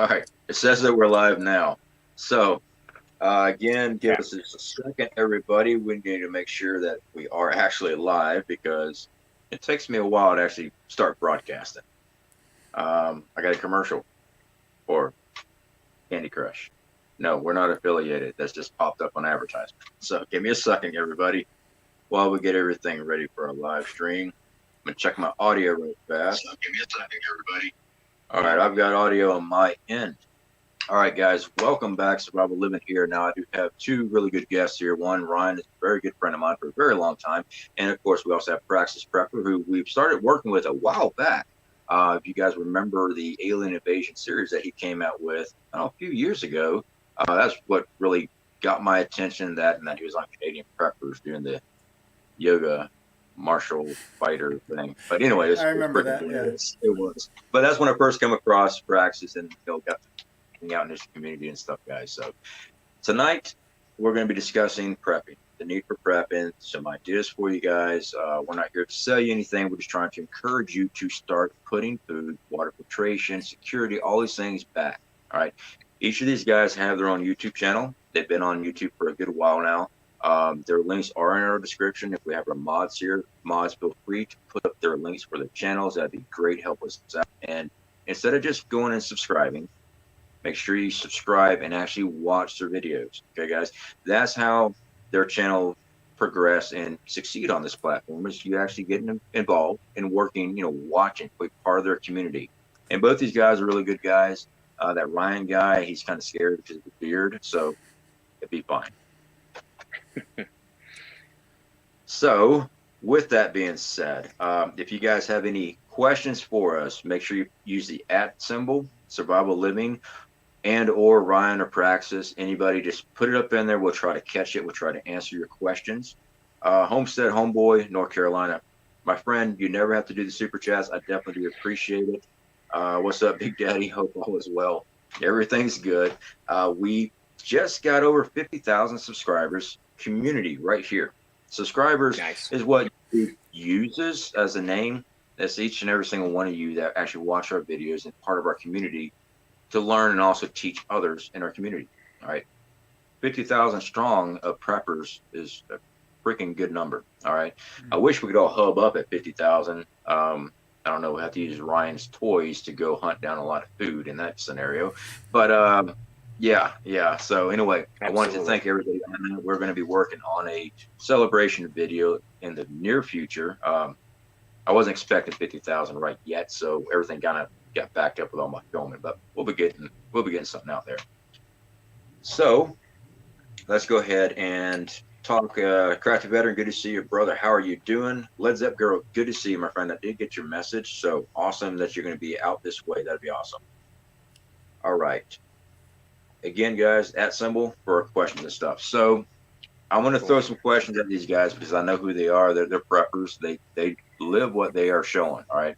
All right. It says that we're live now. So, again, give us just a second, everybody. We need to make sure that we are actually live because it takes me a while to actually start broadcasting. I got a commercial for Candy Crush. No, we're not affiliated. That's just popped up on advertisement. So, give me a second, everybody, while we get everything ready for a live stream. I'm going to check my audio real fast. So, give me a second, everybody. All right, I've got audio on my end. All right, guys, welcome back. Survival Living here. Now, I do have two really good guests here. One, Ryan, is a very good friend of mine for a very long time. And, of course, we also have Praxis Prepper, who we've started working with a while back. If you guys remember the Alien Invasion series that he came out with a few years ago, that's what really got my attention, and that he was on Canadian Preppers doing the yoga martial fighter thing. But anyway, I remember that. Yeah. It was. But that's when I first came across Praxis and got to hang out in this community and stuff, guys. So tonight we're going to be discussing prepping, the need for prepping, some ideas for you guys. We're not here to sell you anything. We're just trying to encourage you to start putting food, water filtration, security, all these things back. All right. Each of these guys have their own YouTube channel. They've been on YouTube for a good while now. Their links are in our description. If we have our mods here, feel free to put up their links for their channels. That'd be great. Help us out. And instead of just going and subscribing, make sure you subscribe and actually watch their videos. Okay, guys, that's how their channel progress and succeed on this platform, is you actually getting involved and working, watching, be part of their community. And both these guys are really good guys. That Ryan guy, he's kind of scared because of the beard, so it'd be fine. So with that being said, if you guys have any questions for us, make sure you use the @ symbol, Survival Living, and or Ryan or Praxis. Anybody, just put it up in there. We'll try to catch it. We'll try to answer your questions. Homestead Homeboy, North Carolina. My friend, you never have to do the super chats. I definitely do appreciate it. What's up, Big Daddy? Hope all is well. Everything's good. We just got over 50,000 subscribers. Community right here. Subscribers is what YouTube uses as a name. That's each and every single one of you that actually watch our videos and part of our community to learn and also teach others in our community. All right. 50,000 strong of preppers is a freaking good number. All right. I wish we could all hub up at 50,000. I don't know. We'll have to use Ryan's toys to go hunt down a lot of food in that scenario. But yeah. So anyway, absolutely. I wanted to thank everybody. We're going to be working on a celebration video in the near future. I wasn't expecting 50,000 right yet, so everything kind of got backed up with all my filming, but we'll be getting something out there. So let's go ahead and talk. Crafty Veteran, good to see you, brother. How are you doing? Led Zepp Girl, good to see you, my friend. I did get your message, so awesome that you're going to be out this way. That'd be awesome. All right. Again, guys, @ symbol for questions and stuff. So I want to throw some questions at these guys because I know who they are. They're preppers. They live what they are showing. All right.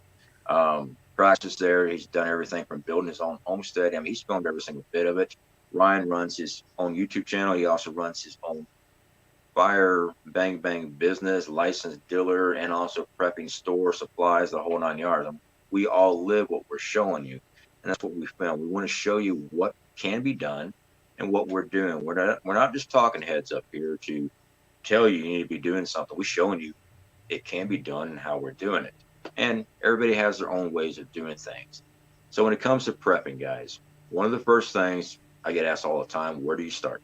Praxis there, he's done everything from building his own homestead. I mean, he's filmed every single bit of it. Ryan runs his own YouTube channel. He also runs his own fire bang business, licensed dealer, and also prepping store supplies, the whole 9 yards. We all live what we're showing you, and that's what we found. We want to show you what can be done and what we're doing. We're not just talking heads up here to tell you need to be doing something. We're showing you it can be done and how we're doing it. And everybody has their own ways of doing things. So when it comes to prepping, guys, one of the first things I get asked all the time, where do you start?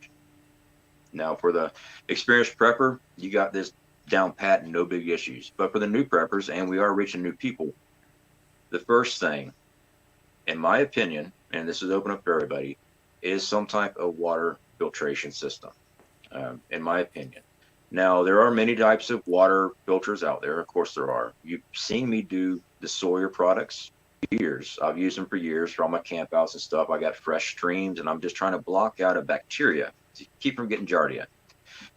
Now, for the experienced prepper, you got this down pat and no big issues. But for the new preppers, and we are reaching new people, the first thing, in my opinion, and this is open up to everybody, is some type of water filtration system, in my opinion. Now, there are many types of water filters out there. Of course, there are. You've seen me do the Sawyer products for years. I've used them for years for all my campouts and stuff. I got fresh streams, and I'm just trying to block out a bacteria to keep from getting Giardia.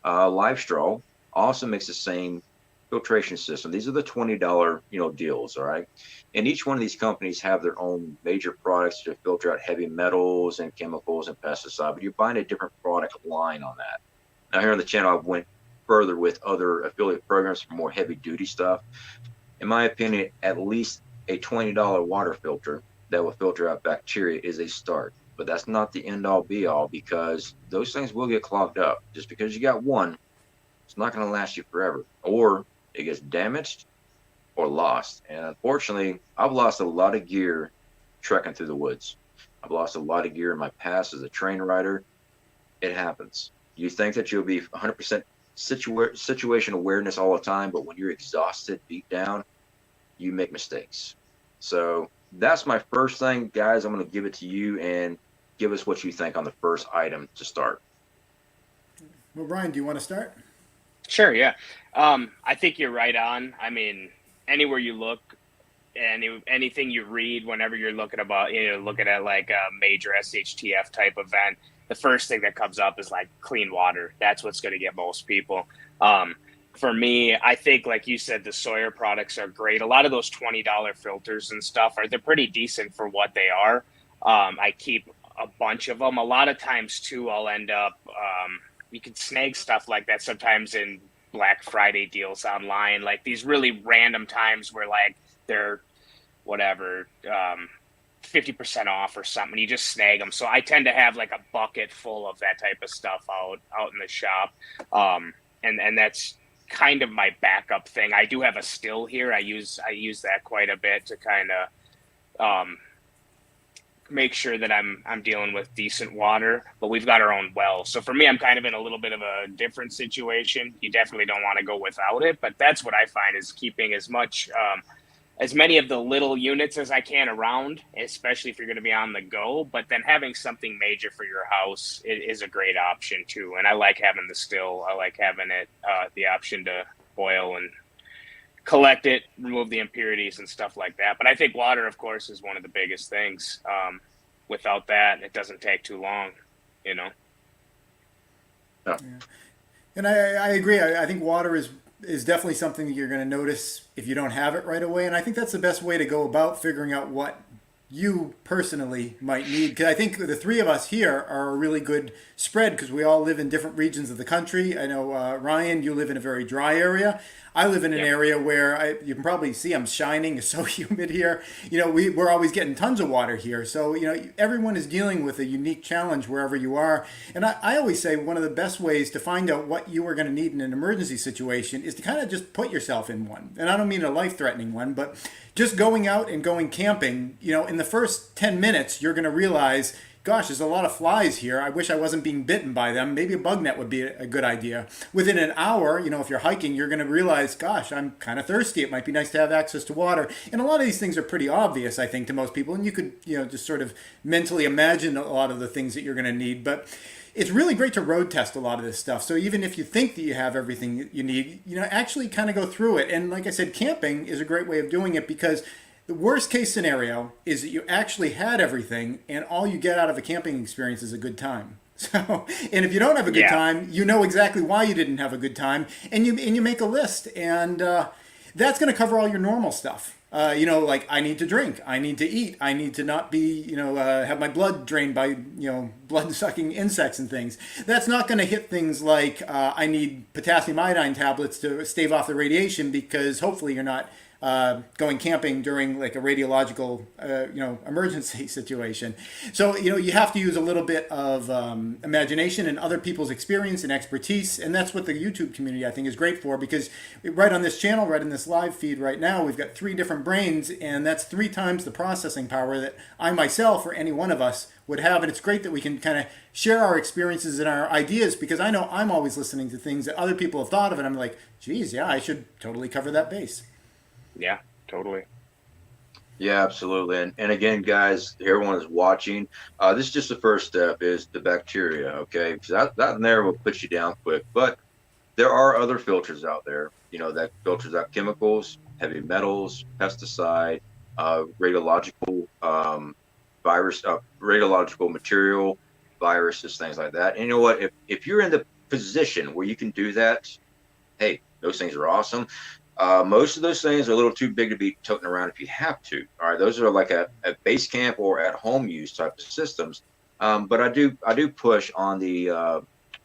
Live Straw also makes the same filtration system. These are the $20 deals, all right? And each one of these companies have their own major products to filter out heavy metals and chemicals and pesticides, but you're buying a different product line on that. Now, here on the channel, I went further with other affiliate programs for more heavy duty stuff. In my opinion, at least a $20 water filter that will filter out bacteria is a start. But that's not the end all be all, because those things will get clogged up. Just because you got one, it's not going to last you forever. Or it gets damaged or lost. And unfortunately, I've lost a lot of gear trekking through the woods. I've lost a lot of gear in my past as a train rider. It happens. You think that you'll be 100% situation awareness all the time, but when you're exhausted, beat down, you make mistakes. So that's my first thing, guys. I'm going to give it to you and give us what you think on the first item to start. Well, Brian, do you want to start? Sure, yeah. I think you're right on. I mean, anywhere you look, anything you read, whenever you're looking at like a major SHTF type event, the first thing that comes up is like clean water. That's what's going to get most people. For me, I think, like you said, the Sawyer products are great. A lot of those $20 filters and stuff they're pretty decent for what they are. I keep a bunch of them. A lot of times too, I'll end up, you can snag stuff like that sometimes in Black Friday deals online, like these really random times where like they're whatever, 50% off or something. You just snag them. So I tend to have like a bucket full of that type of stuff out in the shop. And that's kind of my backup thing. I do have a still here. I use that quite a bit to kind of make sure that I'm dealing with decent water, but we've got our own well. So for me, I'm kind of in a little bit of a different situation. You definitely don't want to go without it, but that's what I find is keeping as many of the little units as I can around, especially if you're going to be on the go, but then having something major for your house is a great option too. And I like having the still. I like having it, the option to boil and collect it, remove the impurities and stuff like that. But I think water, of course, is one of the biggest things. Without that, it doesn't take too long, you know? Yeah. And I agree. I think water is definitely something that you're going to notice if you don't have it right away. And I think that's the best way to go about figuring out what you personally might need. Because I think the three of us here are a really good spread because we all live in different regions of the country. I know, Ryan, you live in a very dry area. I live in an area where you can probably see I'm shining. It's so humid here. You know, we're always getting tons of water here. So, you know, everyone is dealing with a unique challenge wherever you are. And I always say one of the best ways to find out what you are going to need in an emergency situation is to kind of just put yourself in one. And I don't mean a life-threatening one, but just going out and going camping, you know, in the first 10 minutes, you're going to realize, gosh, there's a lot of flies here. I wish I wasn't being bitten by them. Maybe a bug net would be a good idea. Within an hour, you know, if you're hiking, you're going to realize, gosh, I'm kind of thirsty. It might be nice to have access to water. And a lot of these things are pretty obvious, I think, to most people. And you could, you know, just sort of mentally imagine a lot of the things that you're going to need. But it's really great to road test a lot of this stuff. So even if you think that you have everything you need, you know, actually kind of go through it. And like I said, camping is a great way of doing it because the worst case scenario is that you actually had everything and all you get out of a camping experience is a good time. So, and if you don't have a good time, you know exactly why you didn't have a good time and you make a list and that's going to cover all your normal stuff. You know, like I need to drink, I need to eat, I need to not be, you know, have my blood drained by, you know, blood-sucking insects and things. That's not going to hit things like I need potassium iodine tablets to stave off the radiation because hopefully you're not going camping during like a radiological, you know, emergency situation. So, you know, you have to use a little bit of imagination and other people's experience and expertise. And that's what the YouTube community, I think, is great for because right on this channel, right in this live feed right now, we've got 3 different brains and that's 3 times the processing power that I myself or any one of us would have. And it's great that we can kind of share our experiences and our ideas because I know I'm always listening to things that other people have thought of and I'm like, geez, yeah, I should totally cover that base. Yeah, totally. Yeah, absolutely. And again, guys, everyone is watching. This is just the first step is the bacteria, okay? Because that in there will put you down quick. But there are other filters out there, you know, that filters out chemicals, heavy metals, pesticide, radiological virus, radiological material, viruses, things like that. And you know what? If you're in the position where you can do that, hey, those things are awesome. Most of those things are a little too big to be toting around if you have to. All right, those are like a base camp or at home use type of systems. But I do push on the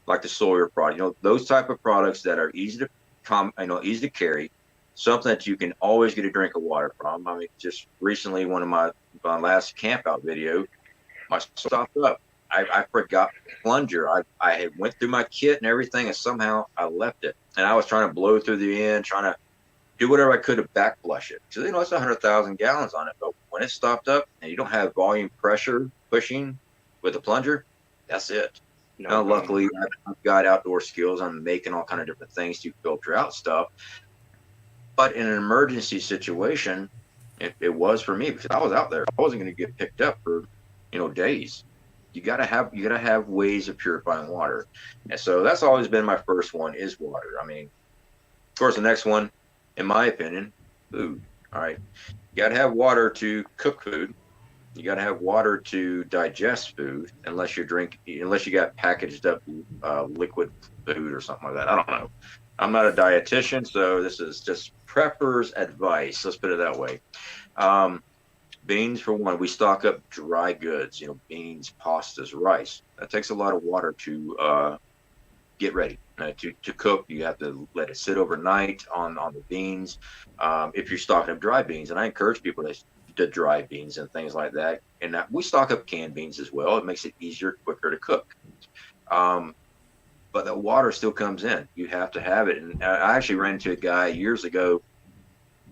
like the Sawyer product. You know, those type of products that are easy to carry, something that you can always get a drink of water from. I mean, just recently one of my last camp out video, my stopped up. I forgot the plunger. I had went through my kit and everything, and somehow I left it. And I was trying to blow through the end, trying to do whatever I could to back flush it. So it's 100,000 gallons on it, but when it stopped up and you don't have volume pressure pushing with the plunger, that's it. Now, luckily, I've got outdoor skills. I'm making all kind of different things to filter out stuff. But in an emergency situation, it was for me, because I was out there. I wasn't going to get picked up for, days. You gotta have ways of purifying water, and so that's always been my first one, is water. I mean, of course, the next one, in my opinion, food. All right, you gotta have water to cook food. You gotta have water to digest food, unless you got packaged up liquid food or something like that. I don't know. I'm not a dietitian, so this is just prepper's advice. Let's put it that way. Beans, for one, we stock up dry goods, beans, pastas, rice. That takes a lot of water to get ready. To cook, you have to let it sit overnight on the beans. If you're stocking up dry beans, and I encourage people to dry beans and things like that. And we stock up canned beans as well. It makes it easier, quicker to cook. But the water still comes in. You have to have it. And I actually ran into a guy years ago.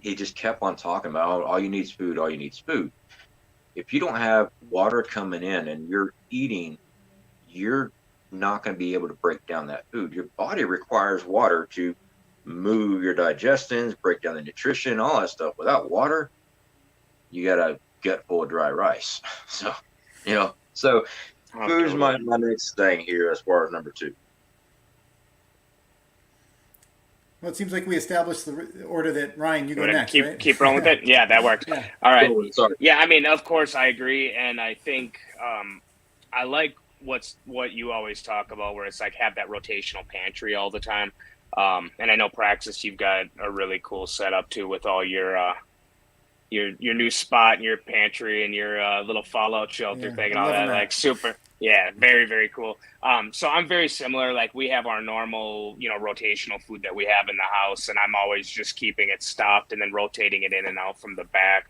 He just kept on talking about, all you need is food, all you need is food. If you don't have water coming in and you're eating, you're not going to be able to break down that food. Your body requires water to move your digestions, break down the nutrition, all that stuff. Without water, you got a gut full of dry rice. So food is my next thing here as far as number 2. Well, it seems like we established the order that, Ryan, you go next, right? Keep rolling with it? Yeah, that works. Yeah. All right. Cool. Sorry. Yeah, I mean, of course, I agree. And I think I like what you always talk about, where it's like have that rotational pantry all the time. And I know Praxis, you've got a really cool setup, too, with all your new spot and your pantry and your little fallout shelter thing and all that. Like, super. Yeah, very, very cool. So I'm very similar. Like, we have our normal, rotational food that we have in the house, and I'm always just keeping it stocked and then rotating it in and out from the back.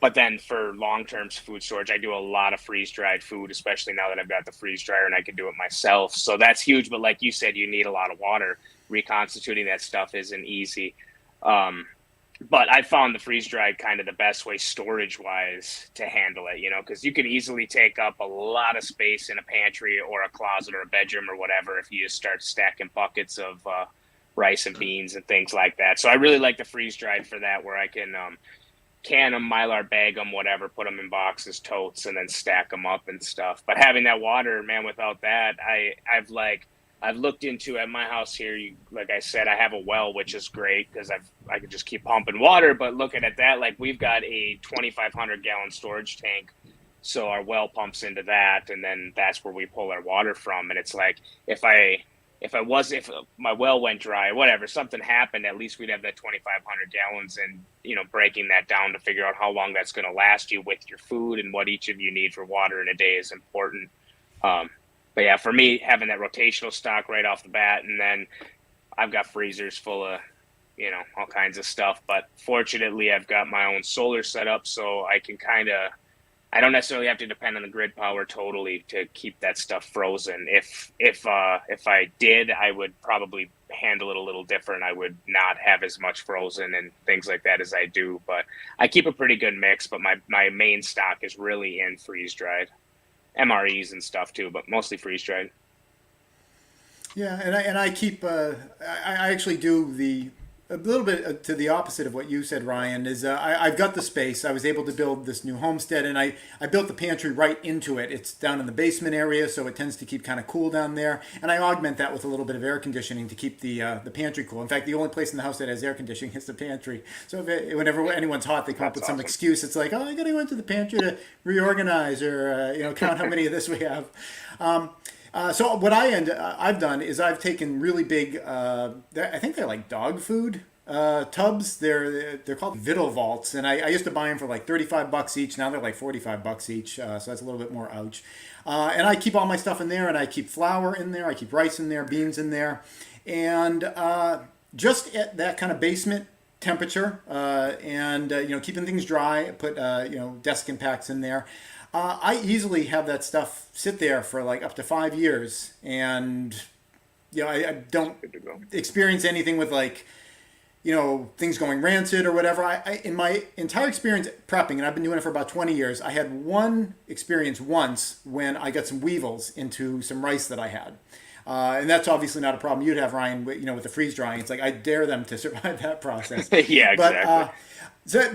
But then for long-term food storage, I do a lot of freeze-dried food, especially now that I've got the freeze dryer and I can do it myself. So that's huge. But like you said, you need a lot of water. Reconstituting that stuff isn't easy. But I found the freeze-dried kind of the best way storage-wise to handle it, because you can easily take up a lot of space in a pantry or a closet or a bedroom or whatever if you just start stacking buckets of rice and beans and things like that. So I really like the freeze-dried for that, where I can can them, Mylar, bag them, whatever, put them in boxes, totes, and then stack them up and stuff. But having that water, man, without that, I've looked into at my house here. Like I said, I have a well, which is great because I can just keep pumping water. But looking at that, like we've got a 2,500 gallon storage tank, so our well pumps into that, and then that's where we pull our water from. And it's like if my well went dry, whatever, something happened, at least we'd have that 2,500 gallons, and breaking that down to figure out how long that's going to last you with your food and what each of you need for water in a day is important. But yeah, for me, having that rotational stock right off the bat, and then I've got freezers full of, all kinds of stuff. But fortunately, I've got my own solar set up, so I can I don't necessarily have to depend on the grid power totally to keep that stuff frozen. If I did, I would probably handle it a little different. I would not have as much frozen and things like that as I do. But I keep a pretty good mix. But my main stock is really in freeze dried. MREs and stuff too, but mostly freeze dried. Yeah, and I keep I actually do a little bit to the opposite of what you said, Ryan. Is I've got the space. I was able to build this new homestead, and I built the pantry right into it. It's down in the basement area, so it tends to keep kind of cool down there. And I augment that with a little bit of air conditioning to keep the pantry cool. In fact, the only place in the house that has air conditioning is the pantry. So whenever anyone's hot, they come up with some excuse. It's like, oh, I got to go into the pantry to reorganize or count how many of this we have. So what I've done is I've taken really big, I think they're like dog food tubs. They're called Vittle Vaults, and I used to buy them for like $35 each. Now they're like $45 each, so that's a little bit more ouch. And I keep all my stuff in there, and I keep flour in there, I keep rice in there, beans in there, and just at that kind of basement temperature and keeping things dry. Put desk impacts in there. I easily have that stuff sit there for like up to 5 years, and I don't experience anything with like things going rancid or whatever. I in my entire experience prepping, and I've been doing it for about 20 years, I had one experience once when I got some weevils into some rice that I had. And that's obviously not a problem you'd have, Ryan, with the freeze drying. It's like I dare them to survive that process. Yeah, exactly.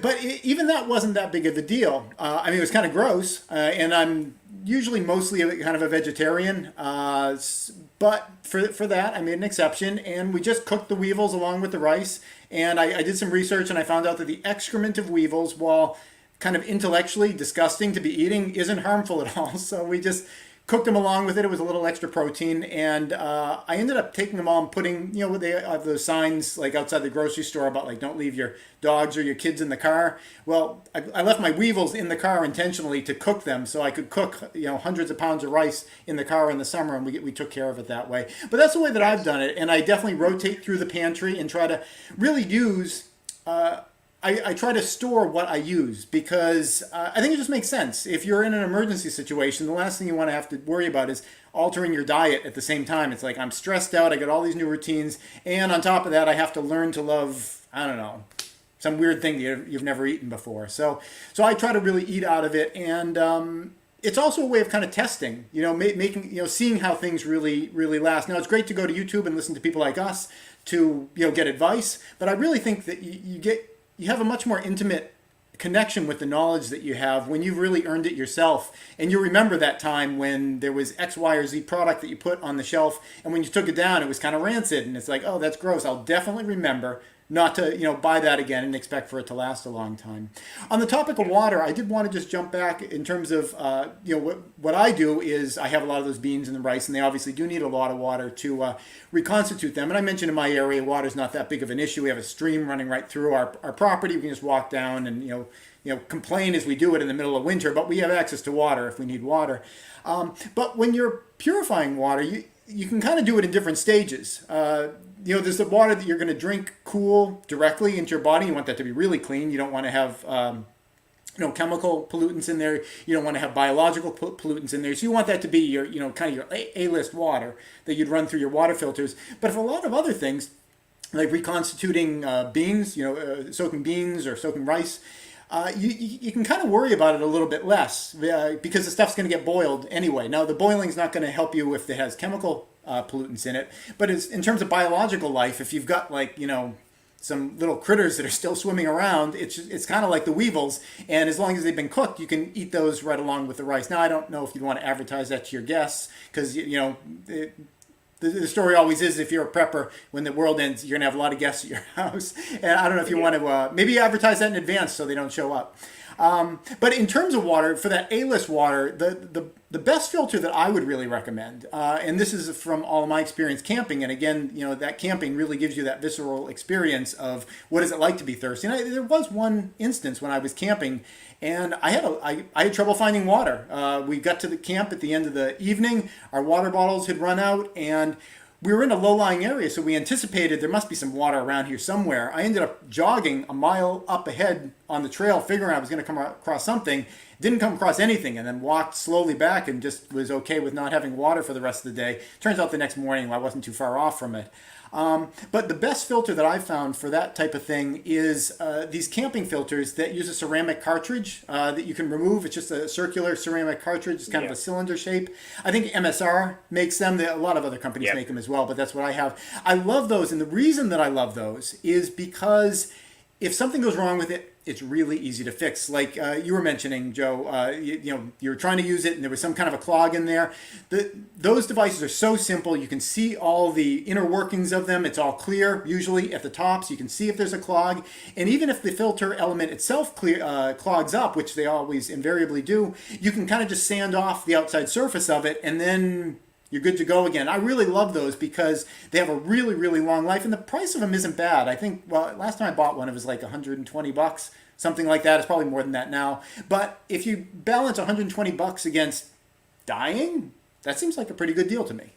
But even that wasn't that big of a deal. I mean, it was kind of gross, and I'm usually mostly kind of a vegetarian. But for that, I made an exception, and we just cooked the weevils along with the rice. And I did some research, and I found out that the excrement of weevils, while kind of intellectually disgusting to be eating, isn't harmful at all. So we just cooked them along with it. It was a little extra protein, and I ended up taking them all and putting, they have those signs like outside the grocery store about like don't leave your dogs or your kids in the car. Well, I left my weevils in the car intentionally to cook them, so I could cook hundreds of pounds of rice in the car in the summer, and we took care of it that way. But that's the way that I've done it, and I definitely rotate through the pantry and try to really use. I try to store what I use because I think it just makes sense. If you're in an emergency situation, the last thing you want to have to worry about is altering your diet at the same time. It's like I'm stressed out, I got all these new routines, and on top of that, I have to learn to love, I don't know, some weird thing that you've never eaten before. So I try to really eat out of it, and it's also a way of kind of testing, making, seeing how things really, really last. Now, it's great to go to YouTube and listen to people like us to, get advice, but I really think that you have a much more intimate connection with the knowledge that you have when you've really earned it yourself. And you remember that time when there was X, Y, or Z product that you put on the shelf, and when you took it down, it was kind of rancid, and it's like, oh, that's gross. I'll definitely remember not to, buy that again and expect for it to last a long time. On the topic of water, I did want to just jump back in terms of, what I do is I have a lot of those beans in the rice, and they obviously do need a lot of water to reconstitute them. And I mentioned in my area, water's not that big of an issue. We have a stream running right through our property. We can just walk down and, complain as we do it in the middle of winter, but we have access to water if we need water. But when you're purifying water, you can kind of do it in different stages. There's the water that you're going to drink cool directly into your body. You want that to be really clean. You don't want to have, chemical pollutants in there. You don't want to have biological pollutants in there. So you want that to be your, kind of your A-list water that you'd run through your water filters. But for a lot of other things, like reconstituting beans, soaking beans or soaking rice, you can kind of worry about it a little bit less because the stuff's going to get boiled anyway. Now, the boiling's not going to help you if it has chemical pollutants in it, but it's, in terms of biological life, if you've got like, some little critters that are still swimming around, it's kind of like the weevils, and as long as they've been cooked, you can eat those right along with the rice. Now, I don't know if you'd want to advertise that to your guests, because, the story always is if you're a prepper, when the world ends, you're going to have a lot of guests at your house. And I don't know if you want to, maybe advertise that in advance so they don't show up. But in terms of water, for that A-list water, the best filter that I would really recommend, and this is from all of my experience camping, and again, that camping really gives you that visceral experience of what is it like to be thirsty. And there was one instance when I was camping, and I had trouble finding water. We got to the camp at the end of the evening, our water bottles had run out, and we were in a low-lying area, so we anticipated there must be some water around here somewhere. I ended up jogging a mile up ahead on the trail, figuring I was going to come across something. Didn't come across anything, and then walked slowly back and just was okay with not having water for the rest of the day. Turns out the next morning I wasn't too far off from it. But the best filter that I've found for that type of thing is these camping filters that use a ceramic cartridge that you can remove. It's just a circular ceramic cartridge. It's kind of a cylinder shape. I think MSR makes them. A lot of other companies make them as well, but that's what I have. I love those, and the reason that I love those is because if something goes wrong with it, it's really easy to fix. Like you were mentioning, Joe, you were trying to use it and there was some kind of a clog in there. Those devices are so simple. You can see all the inner workings of them. It's all clear, usually at the top, so you can see if there's a clog. And even if the filter element itself clogs up, which they always invariably do, you can kind of just sand off the outside surface of it, and then you're good to go again. I really love those because they have a really, really long life, and the price of them isn't bad. I think, well, last time I bought one, it was like $120, something like that. It's probably more than that now. But if you balance $120 against dying, that seems like a pretty good deal to me.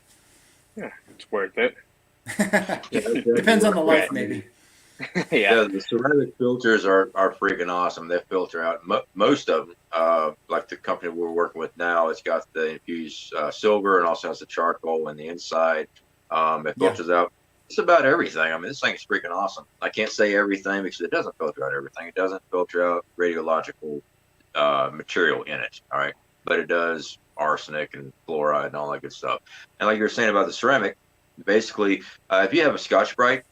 Yeah, it's worth it. Depends on the life, maybe. Yeah. The ceramic filters are freaking awesome. They filter out most of them. Like the company we're working with now, it's got the infused silver and also has the charcoal in the inside. It Yeah. filters out just about everything. I mean, this thing is freaking awesome. I can't say everything because it doesn't filter out everything. It doesn't filter out radiological material in it. All right, but it does arsenic and fluoride and all that good stuff. And like you were saying about the ceramic, basically, if you have a Scotch-Brite,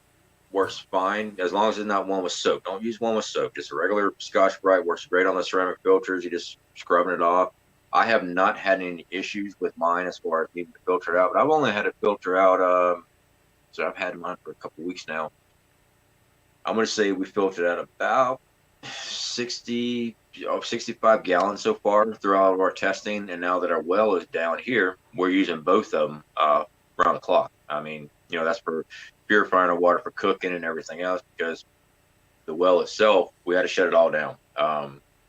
works fine as long as it's not one with soap. Don't use one with soap. Just a regular Scotch-Brite works great on the ceramic filters. You just scrubbing it off. I have not had any issues with mine as far as needing to filter it out, but I've only had it filter out. So I've had mine for a couple weeks now. I'm going to say we filtered out about 65 gallons so far through all of our testing. And now that our well is down here, we're using both of them around the clock. I mean, that's for purifying our water for cooking and everything else, because the well itself, we had to shut it all down.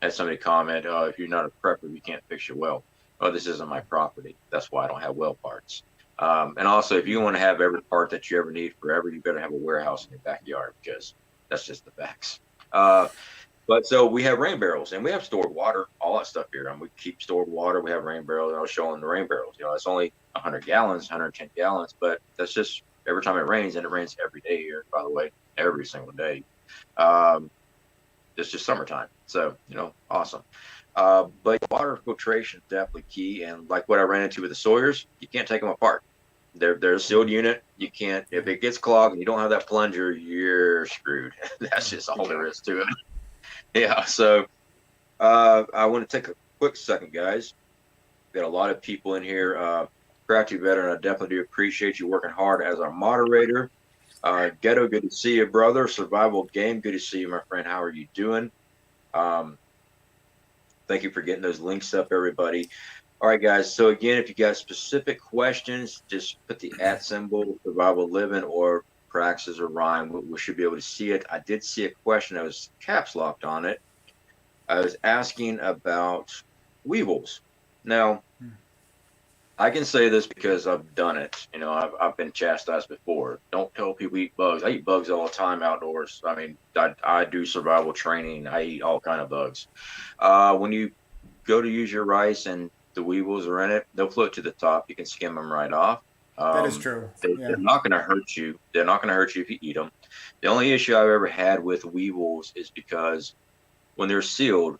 Had somebody comment, if you're not a prepper, you can't fix your well. Oh, this isn't my property. That's why I don't have well parts. And also, if you want to have every part that you ever need forever, you better have a warehouse in your backyard, because that's just the facts. But so we have rain barrels and we have stored water, all that stuff here. And we keep stored water. We have rain barrels. And I was showing the rain barrels. It's only 100 gallons, 110 gallons, but that's just every time it rains, and it rains every day here, by the way, every single day. It's just summertime. So, awesome. But water filtration is definitely key. And like what I ran into with the Sawyers, you can't take them apart. They're a sealed unit. You can't, if it gets clogged and you don't have that plunger, you're screwed. That's just all there is to it. Yeah. So I want to take a quick second, guys. Got a lot of people in here. Crafty Veteran, I definitely do appreciate you working hard as our moderator. Ghetto, good to see you, brother. Survival Game, good to see you, my friend. How are you doing? Thank you for getting those links up, everybody. All right, guys. So again, if you got specific questions, just put the @ symbol, Survival Living, or Praxis or Ryan. We should be able to see it. I did see a question that was caps locked on it. I was asking about weevils. Now, I can say this because I've done it. I've been chastised before. Don't tell people eat bugs. I eat bugs all the time outdoors. I mean, I do survival training. I eat all kind of bugs. When you go to use your rice and the weevils are in it, they'll float to the top. You can skim them right off. That is true. They're not going to hurt you. They're not going to hurt you if you eat them. The only issue I've ever had with weevils is because when they're sealed,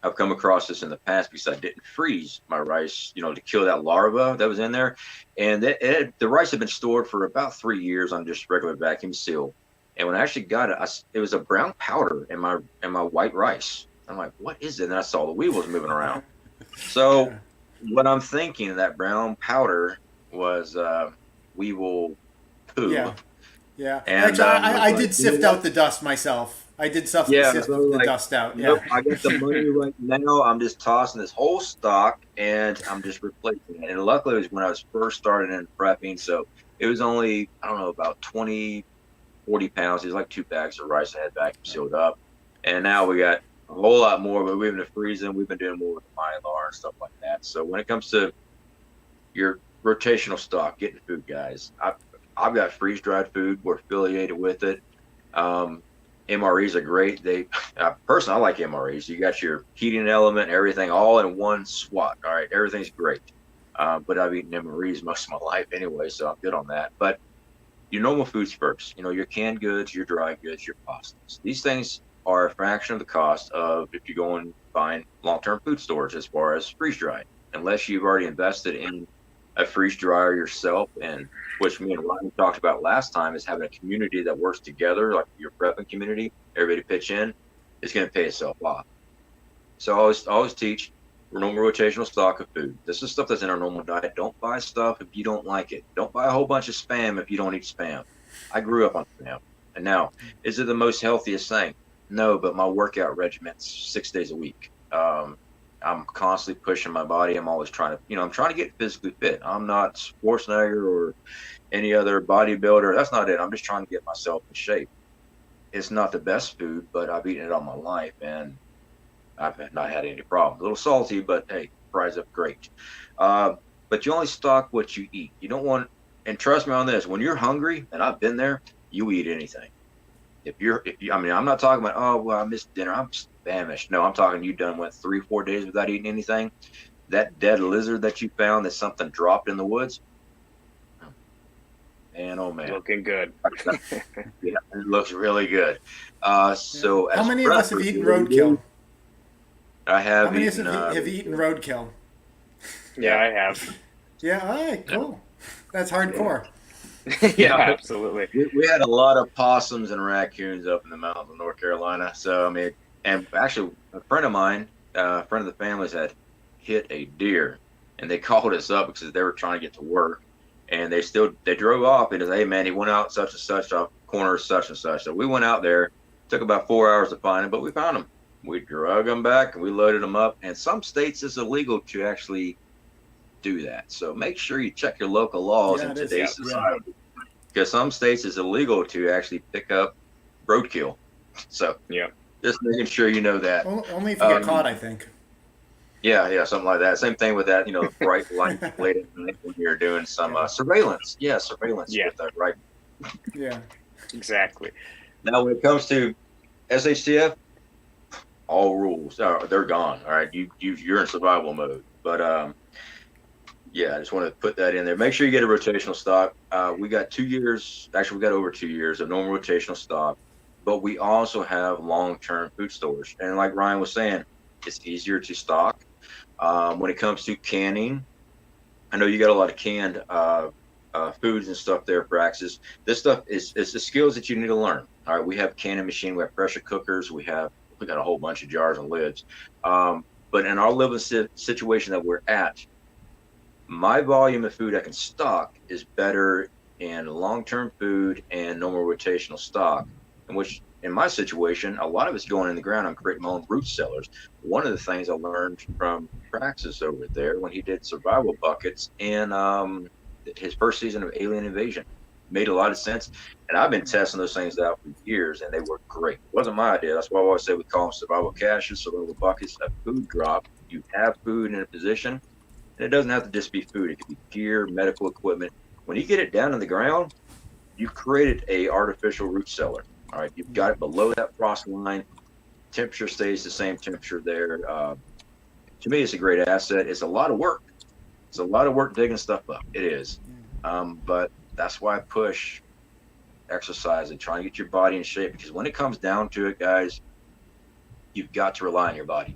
I've come across this in the past because I didn't freeze my rice, to kill that larva that was in there. And the rice had been stored for about 3 years on just regular vacuum seal. And when I actually got it, it was a brown powder in my white rice. I'm like, what is it? And I saw the weevils moving around. So what I'm thinking, that brown powder was weevil poo. Yeah. And actually, I did sift out the dust myself. I did sift the dust out. Nope, I got the money right now. I'm just tossing this whole stock and I'm just replacing it. And luckily it was when I was first starting in prepping. So it was only, I don't know, about 20, 40 pounds. It was like 2 bags of rice I had vacuum sealed up. And now we got a whole lot more, but we've been freezing. We've been doing more with the Mylar and stuff like that. So when it comes to your rotational stock, getting food, guys, I've got freeze-dried food. We're affiliated with it. MREs are great. Personally, I like MREs. You got your heating element, everything all in one swat. All right, everything's great. But I've eaten MREs most of my life anyway, so I'm good on that. But your normal foods first. Your canned goods, your dry goods, your pastas. These things are a fraction of the cost of if you go and find long-term food storage as far as freeze-dried, unless you've already invested in a freeze dryer yourself, and which me and Ryan talked about last time, is having a community that works together, like your prepping community, everybody pitch in, it's going to pay itself off. So I always teach normal rotational stock of food. This is stuff that's in our normal diet. Don't buy stuff if you don't like it. Don't buy a whole bunch of Spam if you don't eat Spam. I grew up on Spam. And now, is it the most healthiest thing? No, but my workout regiment's 6 days a week. I'm constantly pushing my body. I'm always trying to, I'm trying to get physically fit. I'm not Schwarzenegger or any other bodybuilder. That's not it. I'm just trying to get myself in shape. It's not the best food, but I've eaten it all my life and I've not had any problems. A little salty, but hey, fries up great. But you only stock what you eat. You don't want, and trust me on this, when you're hungry, and I've been there, you eat anything. if you, I mean, I'm not talking about, oh, well, I missed dinner, I'm famished. No, I'm talking you done went 3-4 days without eating anything. That dead lizard that you found that something dropped in the woods, man, oh man, Looking good. yeah, it looks really good. So How as many of us have preppers, eaten what we do, roadkill? I How have many of us eaten. have eaten roadkill? Yeah, I have. Yeah, all right, cool. That's hardcore. Yeah, absolutely. We had a lot of possums and raccoons up in the mountains of North Carolina. So I mean, and actually, a friend of mine, a friend of the family's had hit a deer, and they called us up because they were trying to get to work, and they drove off and said, hey man, he went out such and such off corner such and such. So we went out there, took about 4 hours to find him, but we found him. We drug him back and we loaded him up. And some states it's illegal to actually do that. So make sure you check your local laws in today's society. Because some states it's illegal to actually pick up roadkill. So yeah, just making sure you know that. Only if you get caught, I think. Yeah, something like that. Same thing with that, bright light late at night when you're doing some surveillance. Yeah, surveillance with that, right? Yeah. Exactly. Now, when it comes to SHTF, all rules they're gone. All right, you're in survival mode. But yeah, I just want to put that in there. Make sure you get a rotational stock. We got 2 years. Actually, we got over 2 years of normal rotational stock, but we also have long-term food storage. And like Ryan was saying, it's easier to stock. When it comes to canning, I know you got a lot of canned foods and stuff there, Praxis. This stuff is the skills that you need to learn. All right, we have canning machine, we have pressure cookers, we got a whole bunch of jars and lids. But in our living situation that we're at, my volume of food I can stock is better in long-term food and normal rotational stock, in which in my situation, a lot of it's going in the ground. I'm creating my own root cellars. One of the things I learned from Praxis over there when he did survival buckets in his first season of Alien Invasion made a lot of sense. And I've been testing those things out for years, and they work great. It wasn't my idea. That's why I always say we call them survival caches, survival buckets, a food drop. You have food in a position, and it doesn't have to just be food. It could be gear, medical equipment. When you get it down in the ground, you've created a artificial root cellar. All right, you've got it below that frost line. Temperature stays the same temperature there. To me, it's a great asset. It's a lot of work. It's a lot of work digging stuff up. It is. But that's why I push exercise and trying to get your body in shape, because when it comes down to it, guys, you've got to rely on your body.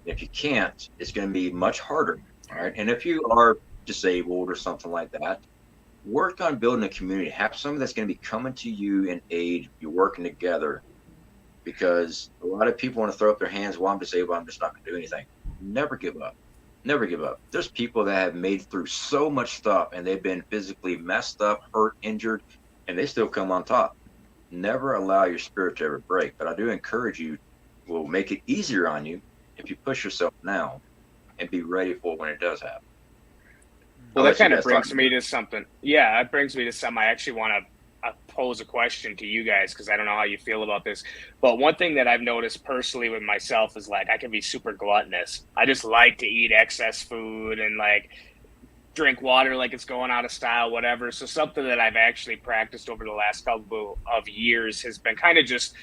If you can't, it's going to be much harder. All right. And if you are disabled or something like that, work on building a community. Have somebody that's going to be coming to you in aid. You're working together, because a lot of people want to throw up their hands. Well, I'm disabled, I'm just not going to do anything. Never give up. Never give up. There's people that have made through so much stuff, and they've been physically messed up, hurt, injured, and they still come on top. Never allow your spirit to ever break. But I do encourage you, will make it easier on you if you push yourself now and be ready for when it does happen. Well, that kind of brings me to something. Yeah, it brings me to something I actually want to pose a question to you guys, because I don't know how you feel about this. But one thing that I've noticed personally with myself is, like, I can be super gluttonous. I just like to eat excess food and, like, drink water like it's going out of style, whatever. So something that I've actually practiced over the last couple of years has been kind of just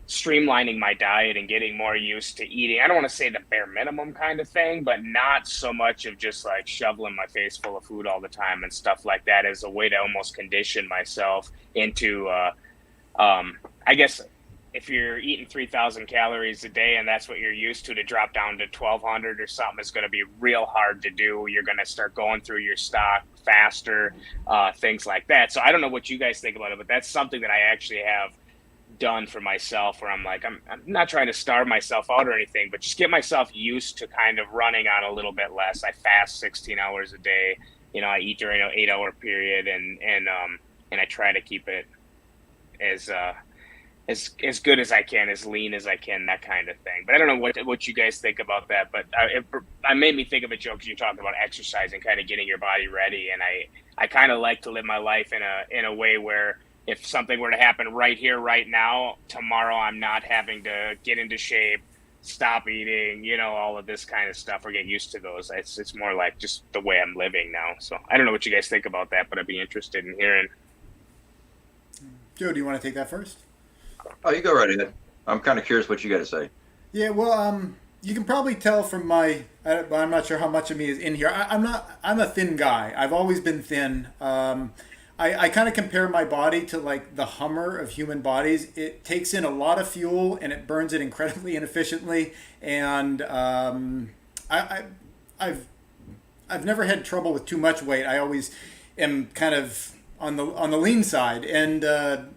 streamlining my diet and getting more used to eating. I don't want to say the bare minimum kind of thing, but not so much of just like shoveling my face full of food all the time and stuff like that, as a way to almost condition myself into, I guess if you're eating 3,000 calories a day and that's what you're used to drop down to 1,200 or something is going to be real hard to do. You're going to start going through your stock faster, things like that. So I don't know what you guys think about it, but that's something that I actually have done for myself, where I'm like, I'm not trying to starve myself out or anything, but just get myself used to kind of running on a little bit less. I fast 16 hours a day. I eat during an 8-hour period, and I try to keep it as good as I can, as lean as I can, that kind of thing. But I don't know what you guys think about that. But it made me think of a joke, because you're talking about exercise and kind of getting your body ready. And I kind of like to live my life in a way where if something were to happen right here, right now, tomorrow, I'm not having to get into shape, stop eating, all of this kind of stuff, or get used to those. It's more like just the way I'm living now. So I don't know what you guys think about that, but I'd be interested in hearing. Joe, do you want to take that first? Oh, you go right ahead. I'm kind of curious what you got to say. Yeah, well, you can probably tell from my. I'm not sure how much of me is in here. I'm not. I'm a thin guy. I've always been thin. I kind of compare my body to like the Hummer of human bodies. It takes in a lot of fuel and it burns it incredibly inefficiently. And I, I've I've never had trouble with too much weight. I always am kind of on the lean side, and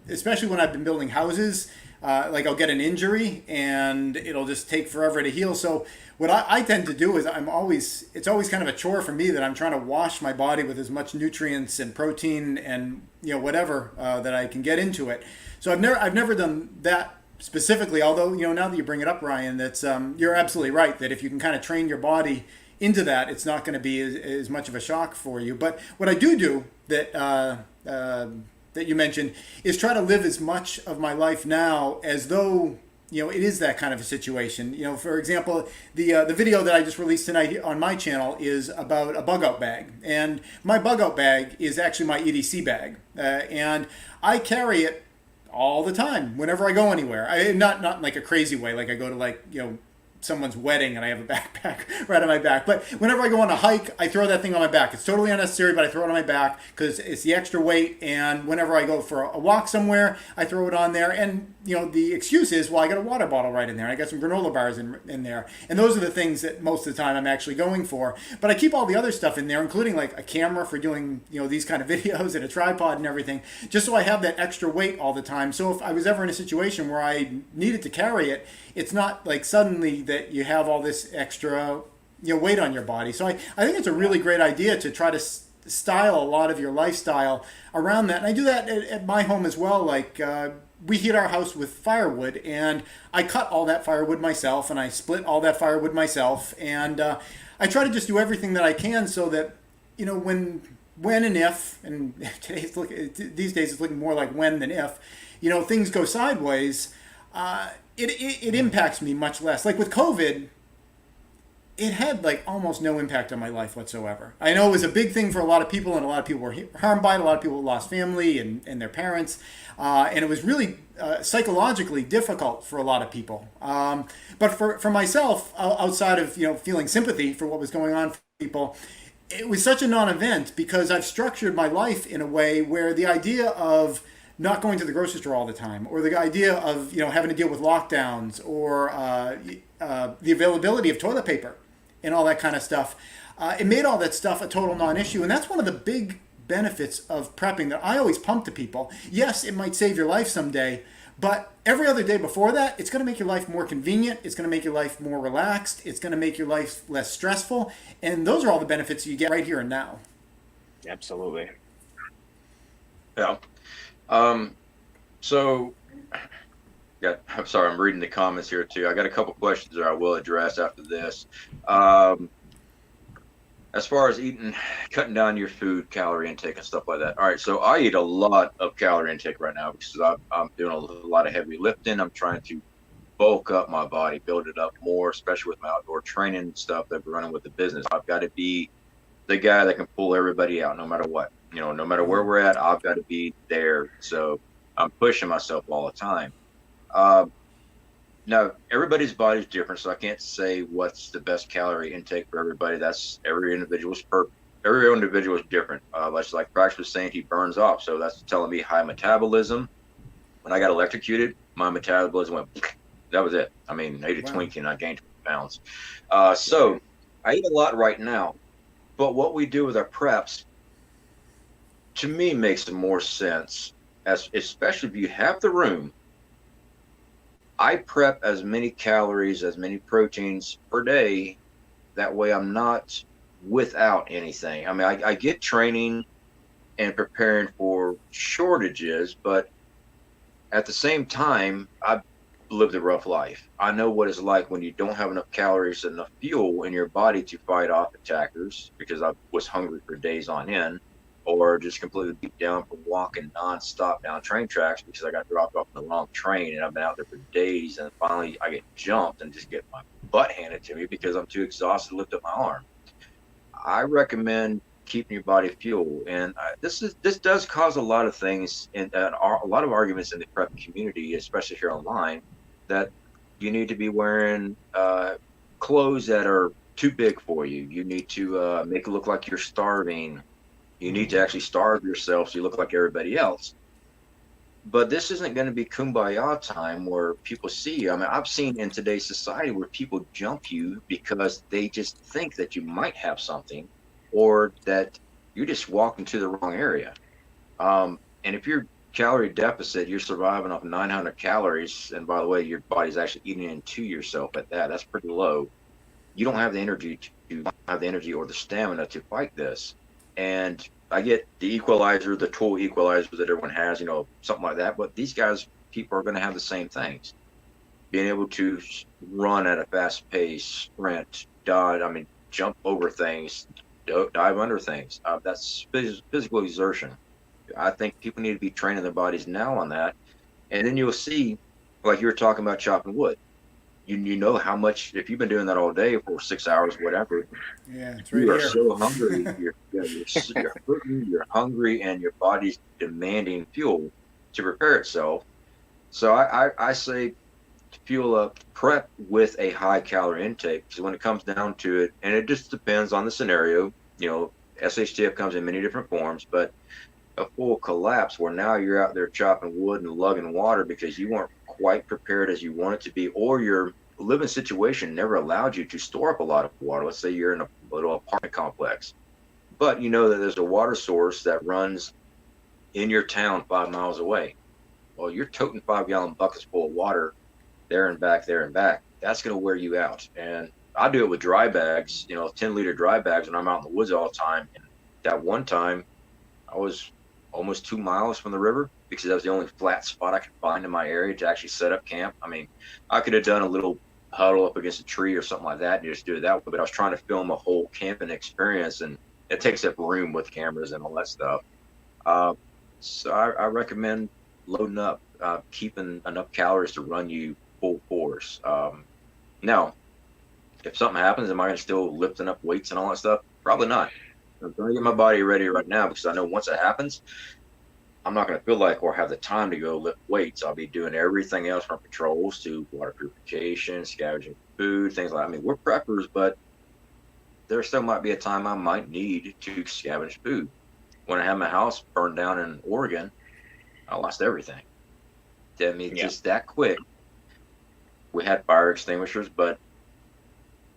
especially when I've been building houses. Like I'll get an injury and it'll just take forever to heal. So what I tend to do is it's always kind of a chore for me that I'm trying to wash my body with as much nutrients and protein and whatever that I can get into it. So I've never done that specifically. Although now that you bring it up, Ryan, that's you're absolutely right that if you can kind of train your body into that, it's not going to be as much of a shock for you. But what I do that you mentioned is try to live as much of my life now as though it is that kind of a situation. For example, the video that I just released tonight on my channel is about a bug out bag, and my bug out bag is actually my EDC bag, and I carry it all the time whenever I go anywhere. Not like a crazy way, like I go to someone's wedding and I have a backpack right on my back. But whenever I go on a hike, I throw that thing on my back. It's totally unnecessary, but I throw it on my back because it's the extra weight. And whenever I go for a walk somewhere, I throw it on there. And the excuse is, well, I got a water bottle right in there. I got some granola bars in there. And those are the things that most of the time I'm actually going for. But I keep all the other stuff in there, including like a camera for doing these kind of videos and a tripod and everything, just so I have that extra weight all the time. So if I was ever in a situation where I needed to carry it, it's not like suddenly that you have all this extra weight on your body. So I think it's a really great idea to try to style a lot of your lifestyle around that. And I do that at my home as well. Like we heat our house with firewood, and I cut all that firewood myself, and I split all that firewood myself. And I try to just do everything that I can so that when and if, and these days it's looking more like when than if, things go sideways, it impacts me much less. Like with COVID, it had like almost no impact on my life whatsoever. I know it was a big thing for a lot of people, and a lot of people were harmed by it. A lot of people lost family and their parents, and it was really psychologically difficult for a lot of people. But for myself, outside of feeling sympathy for what was going on for people, it was such a non-event because I've structured my life in a way where the idea of not going to the grocery store all the time, or the idea of having to deal with lockdowns, or the availability of toilet paper and all that kind of stuff, it made all that stuff a total non-issue. And that's one of the big benefits of prepping that I always pump to people. Yes, it might save your life someday, but every other day before that, it's going to make your life more convenient. It's going to make your life more relaxed. It's going to make your life less stressful. And those are all the benefits you get right here and now. Absolutely. Yeah. So, I'm sorry, I'm reading the comments here too. I got a couple questions that I will address after this. As far as cutting down your food calorie intake and stuff like that. All right, so I eat a lot of calorie intake right now because I'm doing a lot of heavy lifting. I'm trying to bulk up my body, build it up more, especially with my outdoor training and stuff that we're running with the business. I've got to be the guy that can pull everybody out no matter what. No matter where we're at, I've got to be there. So I'm pushing myself all the time. Now, everybody's body is different, so I can't say what's the best calorie intake for everybody. That's every individual is different. Like Praxis was saying, he burns off. So that's telling me high metabolism. When I got electrocuted, my metabolism went, that was it. I ate a Twinkie and I gained 20 pounds. So I eat a lot right now. But what we do with our preps, to me, makes more sense, especially if you have the room. I prep as many calories, as many proteins per day. That way I'm not without anything. I get training and preparing for shortages, but at the same time, I've lived a rough life. I know what it's like when you don't have enough calories, enough fuel in your body to fight off attackers, because I was hungry for days on end, or just completely beat down from walking nonstop down train tracks because I got dropped off in the wrong train and I've been out there for days, and finally I get jumped and just get my butt handed to me because I'm too exhausted to lift up my arm. I recommend keeping your body fueled. And this does cause a lot of things and a lot of arguments in the prep community, especially here online, that you need to be wearing clothes that are too big for you. You need to make it look like you're starving. You need to actually starve yourself so you look like everybody else. But this isn't going to be kumbaya time where people see you. I mean, I've seen in today's society where people jump you because they just think that you might have something, or that you just walked into the wrong area. And if you're calorie deficit, you're surviving off 900 calories. And by the way, your body's actually eating into yourself at that. That's pretty low. You don't have the energy or the stamina to fight this. And I get the equalizer, the tool equalizer that everyone has, something like that. But these people are going to have the same things. Being able to run at a fast pace, sprint, dodge, jump over things, dive under things. That's physical exertion. I think people need to be training their bodies now on that. And then you'll see, like you were talking about chopping wood. You know how much, if you've been doing that all day for 6 hours, whatever, yeah, it's right you are here. so hungry. You're hurting, you're hungry, and your body's demanding fuel to repair itself. So I say fuel up, prep with a high calorie intake, because when it comes down to it, and it just depends on the scenario, SHTF comes in many different forms, but a full collapse where now you're out there chopping wood and lugging water because you weren't quite prepared as you wanted to be, or your living situation never allowed you to store up a lot of water. Let's say you're in a little apartment complex, but you know that there's a water source that runs in your town 5 miles away. Well, you're toting 5-gallon buckets full of water there and back. That's going to wear you out. And I do it with dry bags, 10-liter dry bags when I'm out in the woods all the time. And that one time I was almost 2 miles from the river because that was the only flat spot I could find in my area to actually set up camp. I could have done a little huddle up against a tree or something like that and just do it that way, but I was trying to film a whole camping experience, and it takes up room with cameras and all that stuff. So I recommend loading up, keeping enough calories to run you full force. Now, if something happens, am I going to still lifting up weights and all that stuff? Probably not. I'm going to get my body ready right now because I know once it happens, I'm not going to feel like or have the time to go lift weights. I'll be doing everything else from patrols to water purification, scavenging food, things like that. We're preppers, but there still might be a time I might need to scavenge food. When I had my house burned down in Oregon, I lost everything. Just that quick. We had fire extinguishers, but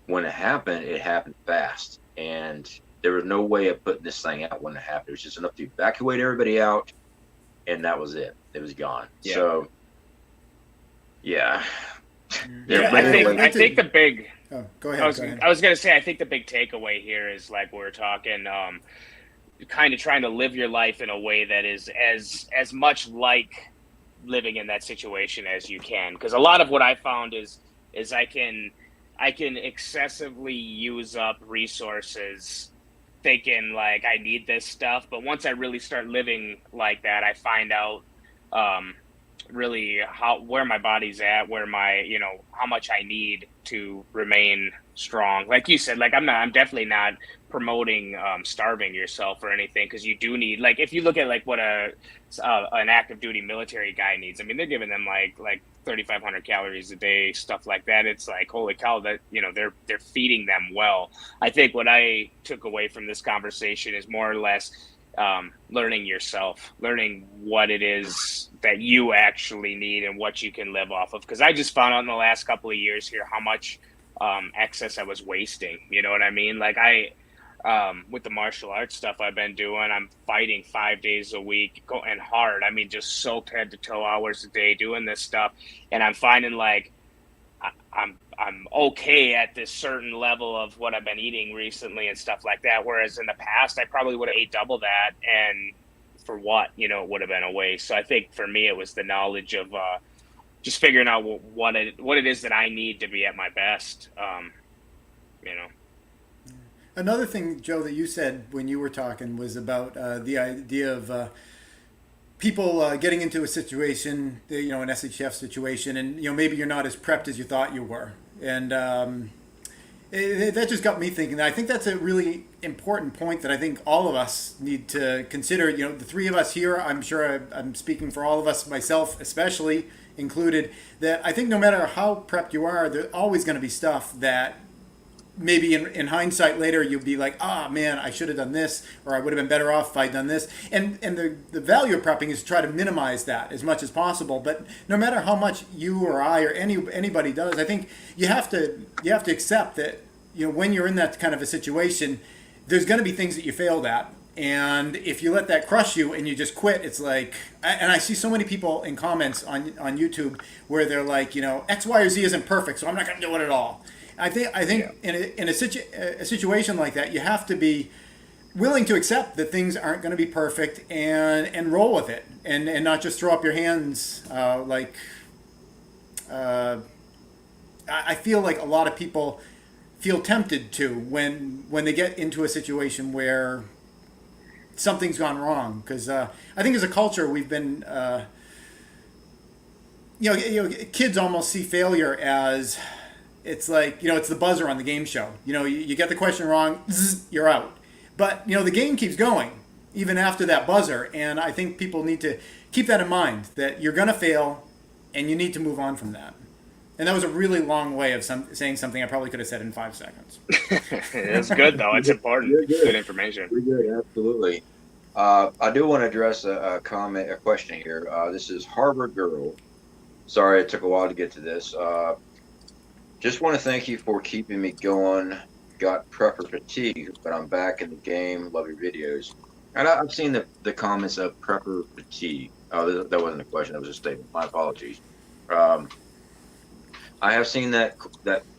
when it happened fast. And there was no way of putting this thing out when it happened. It was just enough to evacuate everybody out, and that was it. It was gone. Yeah. So, yeah. I think the big. Oh, go ahead. I was going to say, I think the big takeaway here is, like we're talking, kind of trying to live your life in a way that is as much like living in that situation as you can. Because a lot of what I found is I can excessively use up resources thinking like I need this stuff, but once I really start living like that, I find out really where my body's at, where my how much I need to remain strong. Like you said, like I'm definitely not promoting starving yourself or anything, because you do need, like, if you look at like what an active duty military guy needs, they're giving them like 3,500 calories a day, stuff like that. It's like, holy cow, that they're feeding them well. I think what I took away from this conversation is more or less learning yourself, learning what it is that you actually need and what you can live off of. Because I just found out in the last couple of years here how much excess I was wasting. You know what I mean? Like with the martial arts stuff I've been doing, I'm fighting 5 days a week, going hard. Just soaked head to toe hours a day doing this stuff. And I'm finding like I'm okay at this certain level of what I've been eating recently and stuff like that. Whereas in the past, I probably would have ate double that. And for what, it would have been a waste. So I think for me, it was the knowledge of just figuring out what it is that I need to be at my best. Another thing, Joe, that you said when you were talking was about the idea of people getting into a situation, an SHF situation, and maybe you're not as prepped as you thought you were, and That just got me thinking. I think that's a really important point that I think all of us need to consider. You know, the three of us here, I'm sure I'm speaking for all of us, myself especially included, that I think no matter how prepped you are, there's always going to be stuff that maybe in hindsight later you'll be like, ah, man, I should have done this, or I would have been better off if I'd done this. And the value of prepping is to try to minimize that as much as possible. But no matter how much you or I or anybody does, I think you have to accept that, you know, when you're in that kind of a situation, there's going to be things that you failed at. And if you let that crush you and you just quit, it's like, and I see so many people in comments on YouTube where they're like, you know, X, Y, or Z isn't perfect, so I'm not going to do it at all. I think in a situation like that, you have to be willing to accept that things aren't going to be perfect and roll with it, and not just throw up your hands. I feel like a lot of people feel tempted to when they get into a situation where something's gone wrong, because I think as a culture we've been kids almost see failure as, it's like, you know, it's the buzzer on the game show. You know, you get the question wrong, zzz, you're out. But, you know, the game keeps going even after that buzzer. And I think people need to keep that in mind, that you're going to fail and you need to move on from that. And that was a really long way of saying something I probably could have said in 5 seconds. It's good, though. It's important. Good information. We're good, absolutely. I do want to address a question here. This is Harvard Girl. Sorry, it took a while to get to this. Just want to thank you for keeping me going. Got prepper fatigue, but I'm back in the game. Love your videos. And I've seen the comments of prepper fatigue. Oh, that wasn't a question. That was a statement. My apologies. I have seen that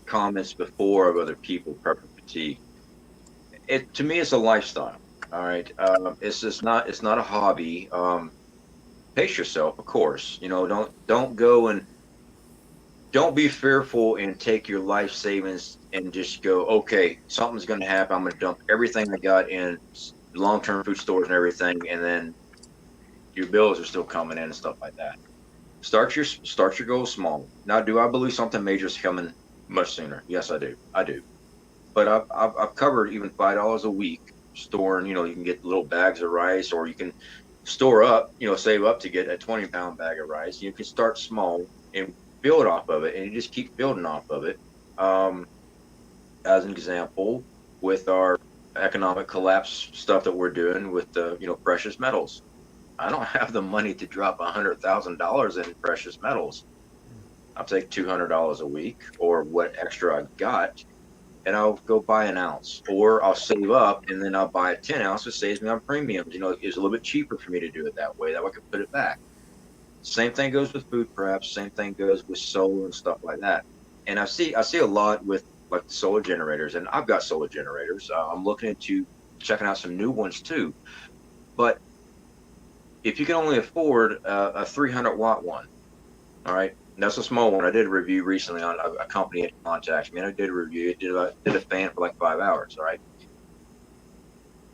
comments before of other people, prepper fatigue. To me, it's a lifestyle. All right. It's not a hobby. Pace yourself, of course. You know, don't be fearful and take your life savings and just go, okay, something's going to happen. I'm going to dump everything I got in long-term food stores and everything, and then your bills are still coming in and stuff like that. Start your goals small. Now, do I believe something major is coming much sooner? Yes, I do. But I've covered even $5 a week storing. You know, you can get little bags of rice, or you can store up. You know, save up to get a 20-pound bag of rice. You can start small and build off of it, and you just keep building off of it. As an example, with our economic collapse stuff that we're doing with the precious metals, I don't have the money to drop $100,000 in precious metals. I'll take $200 a week or what extra I got, and I'll go buy an ounce, or I'll save up and then I'll buy a 10 ounce. It saves me on premiums. You know, it's a little bit cheaper for me to do it that way. That way I can put it back. Same thing goes with food preps. Same thing goes with solar and stuff like that. And I see a lot with like the solar generators, and I've got solar generators. I'm looking into checking out some new ones too. But if you can only afford a 300-watt one, all right, and that's a small one. I did a review recently on a company that contacted me, and I did a review. Did a fan for like 5 hours, all right.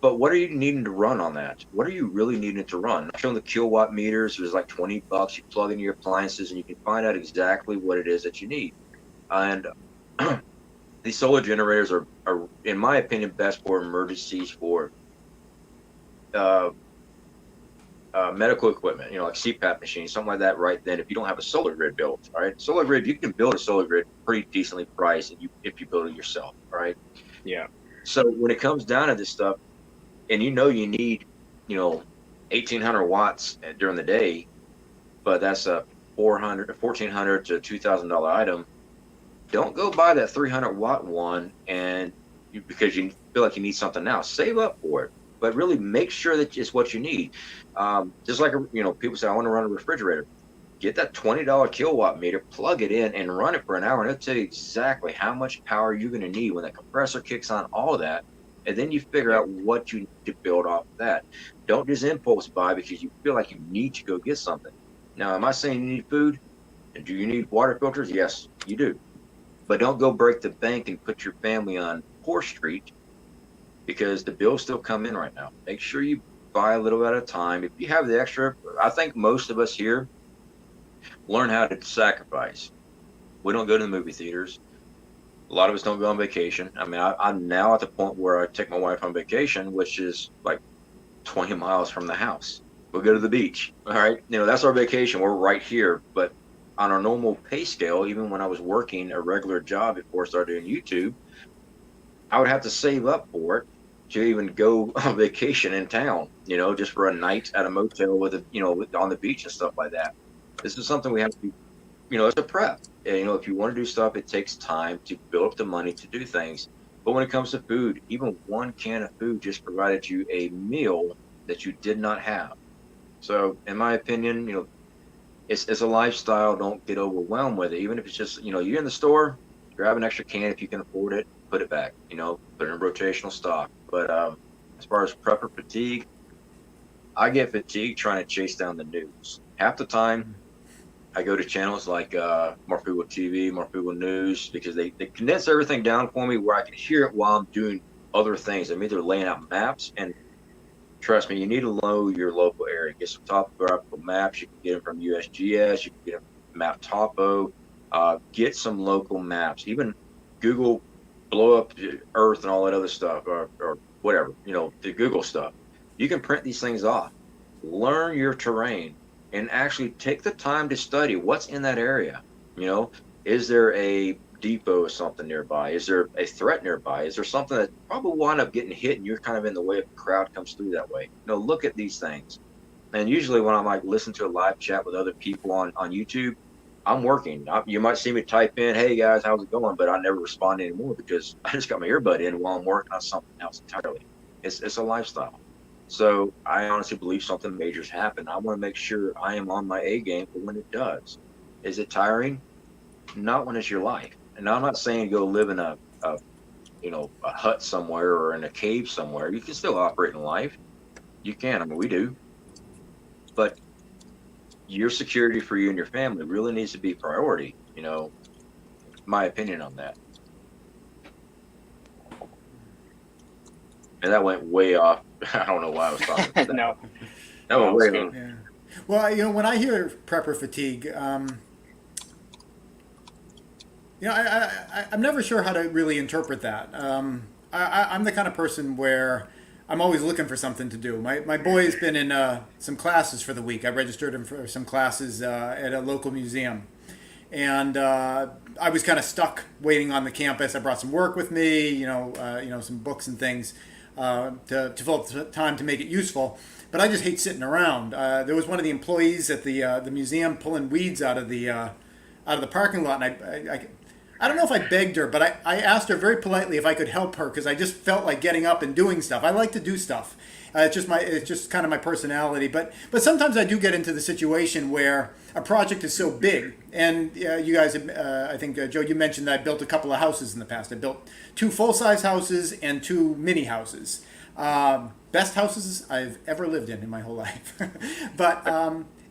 But what are you needing to run on that? What are you really needing to run? I'm showing the kilowatt meters. There's like $20. You plug in your appliances, and you can find out exactly what it is that you need. And these solar generators are, in my opinion, best for emergencies, for medical equipment, you know, like CPAP machines, something like that. Right then, if you don't have a solar grid built, all right, solar grid, you can build a solar grid pretty decently priced if you build it yourself, all right. Yeah. So when it comes down to this stuff, and you need, 1,800 watts during the day, but that's a $1,400 to $2,000 item. Don't go buy that 300-watt one because you feel like you need something now. Save up for it, but really make sure that it's what you need. Just like people say, I want to run a refrigerator. Get that $20 kilowatt meter, plug it in, and run it for an hour, and it'll tell you exactly how much power you're going to need when the compressor kicks on. All of that. And then you figure out what you need to build off of that. Don't just impulse buy because you feel like you need to go get something. Now, am I saying you need food? And do you need water filters? Yes, you do. But don't go break the bank and put your family on Poor Street, because the bills still come in right now. Make sure you buy a little at a time. If you have the extra, I think most of us here learn how to sacrifice. We don't go to the movie theaters. A A lot of us don't go on vacation. I mean, I'm now at the point where I take my wife on vacation, which is like 20 miles from the house. We'll go to the beach. All right. That's our vacation. We're right here. But on our normal pay scale, even when I was working a regular job before I started doing YouTube, I would have to save up for it to even go on vacation in town, just for a night at a motel with on the beach and stuff like that. This is something we have to be, it's a prep. And, if you want to do stuff, it takes time to build up the money to do things. But when it comes to food, even one can of food just provided you a meal that you did not have. So in my opinion, it's a lifestyle. Don't get overwhelmed with it. Even if it's just, you're in the store, grab an extra can if you can afford it, put it back, put it in rotational stock. But as far as prepper fatigue, I get fatigued trying to chase down the news. Half the time, I go to channels like More People TV, More People News, because they condense everything down for me where I can hear it while I'm doing other things. I'm either laying out maps, and trust me, you need to know your local area. Get some topographical maps. You can get them from USGS. You can get them from Map Topo. Get some local maps. Even Google blow up Earth and all that other stuff, or whatever, the Google stuff. You can print these things off. Learn your terrain and actually take the time to study what's in that area. Is there a depot or something nearby? Is there a threat nearby? Is there something that probably will wind up getting hit and you're kind of in the way if the crowd comes through that way? Look at these things. And usually when I'm like listening to a live chat with other people on YouTube, I'm working. You might see me type in, "Hey guys, how's it going?" But I never respond anymore because I just got my earbud in while I'm working on something else entirely. It's a lifestyle. So I honestly believe something major's happened. I want to make sure I am on my A game for when it does. Is it tiring? Not when it's your life. And I'm not saying go live in a hut somewhere or in a cave somewhere. You can still operate in life. You can. I mean, we do. But your security for you and your family really needs to be priority. My opinion on that. And that went way off. I don't know why I was talking about that. No. That went way off. Yeah. Well, when I hear prepper fatigue, I'm never sure how to really interpret that. I'm the kind of person where I'm always looking for something to do. My boy has been in some classes for the week. I registered him for some classes at a local museum. And I was kind of stuck waiting on the campus. I brought some work with me, some books and things to fill up the time to make it useful. But I just hate sitting around. There was one of the employees at the museum pulling weeds out of the parking lot, and I don't know if I begged her, but I asked her very politely if I could help her because I just felt like getting up and doing stuff. I like to do stuff. It's just kind of my personality. But sometimes I do get into the situation where a project is so big, and you guys, I think Joe, you mentioned that I built a couple of houses in the past. I built 2 full-size houses and 2 mini houses. Best houses I've ever lived in my whole life. But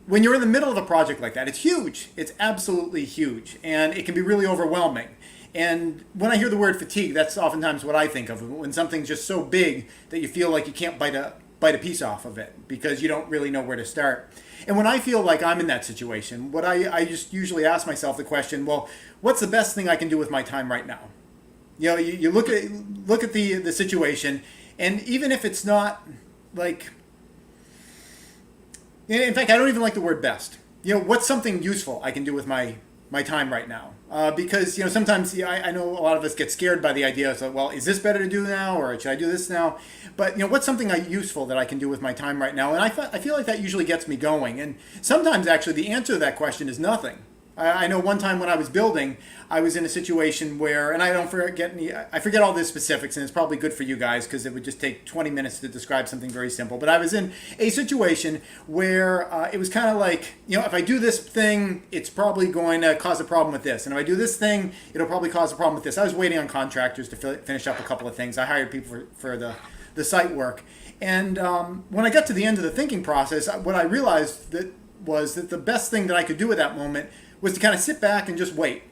when you're in the middle of a project like that, it's huge. It's absolutely huge, and it can be really overwhelming. And when I hear the word fatigue, that's oftentimes what I think of, when something's just so big that you feel like you can't bite a piece off of it because you don't really know where to start. And when I feel like I'm in that situation, what I just usually ask myself the question, well, what's the best thing I can do with my time right now? You look at the situation, and even if it's not like, in fact, I don't even like the word best. What's something useful I can do with my time right now? Because sometimes I know a lot of us get scared by the idea of, well, is this better to do now, or should I do this now? But what's something useful that I can do with my time right now? And I feel like that usually gets me going. And sometimes actually the answer to that question is nothing. I know one time when I was building, I was in a situation where, and I forget all the specifics, and it's probably good for you guys because it would just take 20 minutes to describe something very simple. But I was in a situation where it was kind of like, if I do this thing, it's probably going to cause a problem with this. And if I do this thing, it'll probably cause a problem with this. I was waiting on contractors to finish up a couple of things. I hired people for the site work. And when I got to the end of the thinking process, what I realized was that the best thing that I could do at that moment was to kind of sit back and just wait.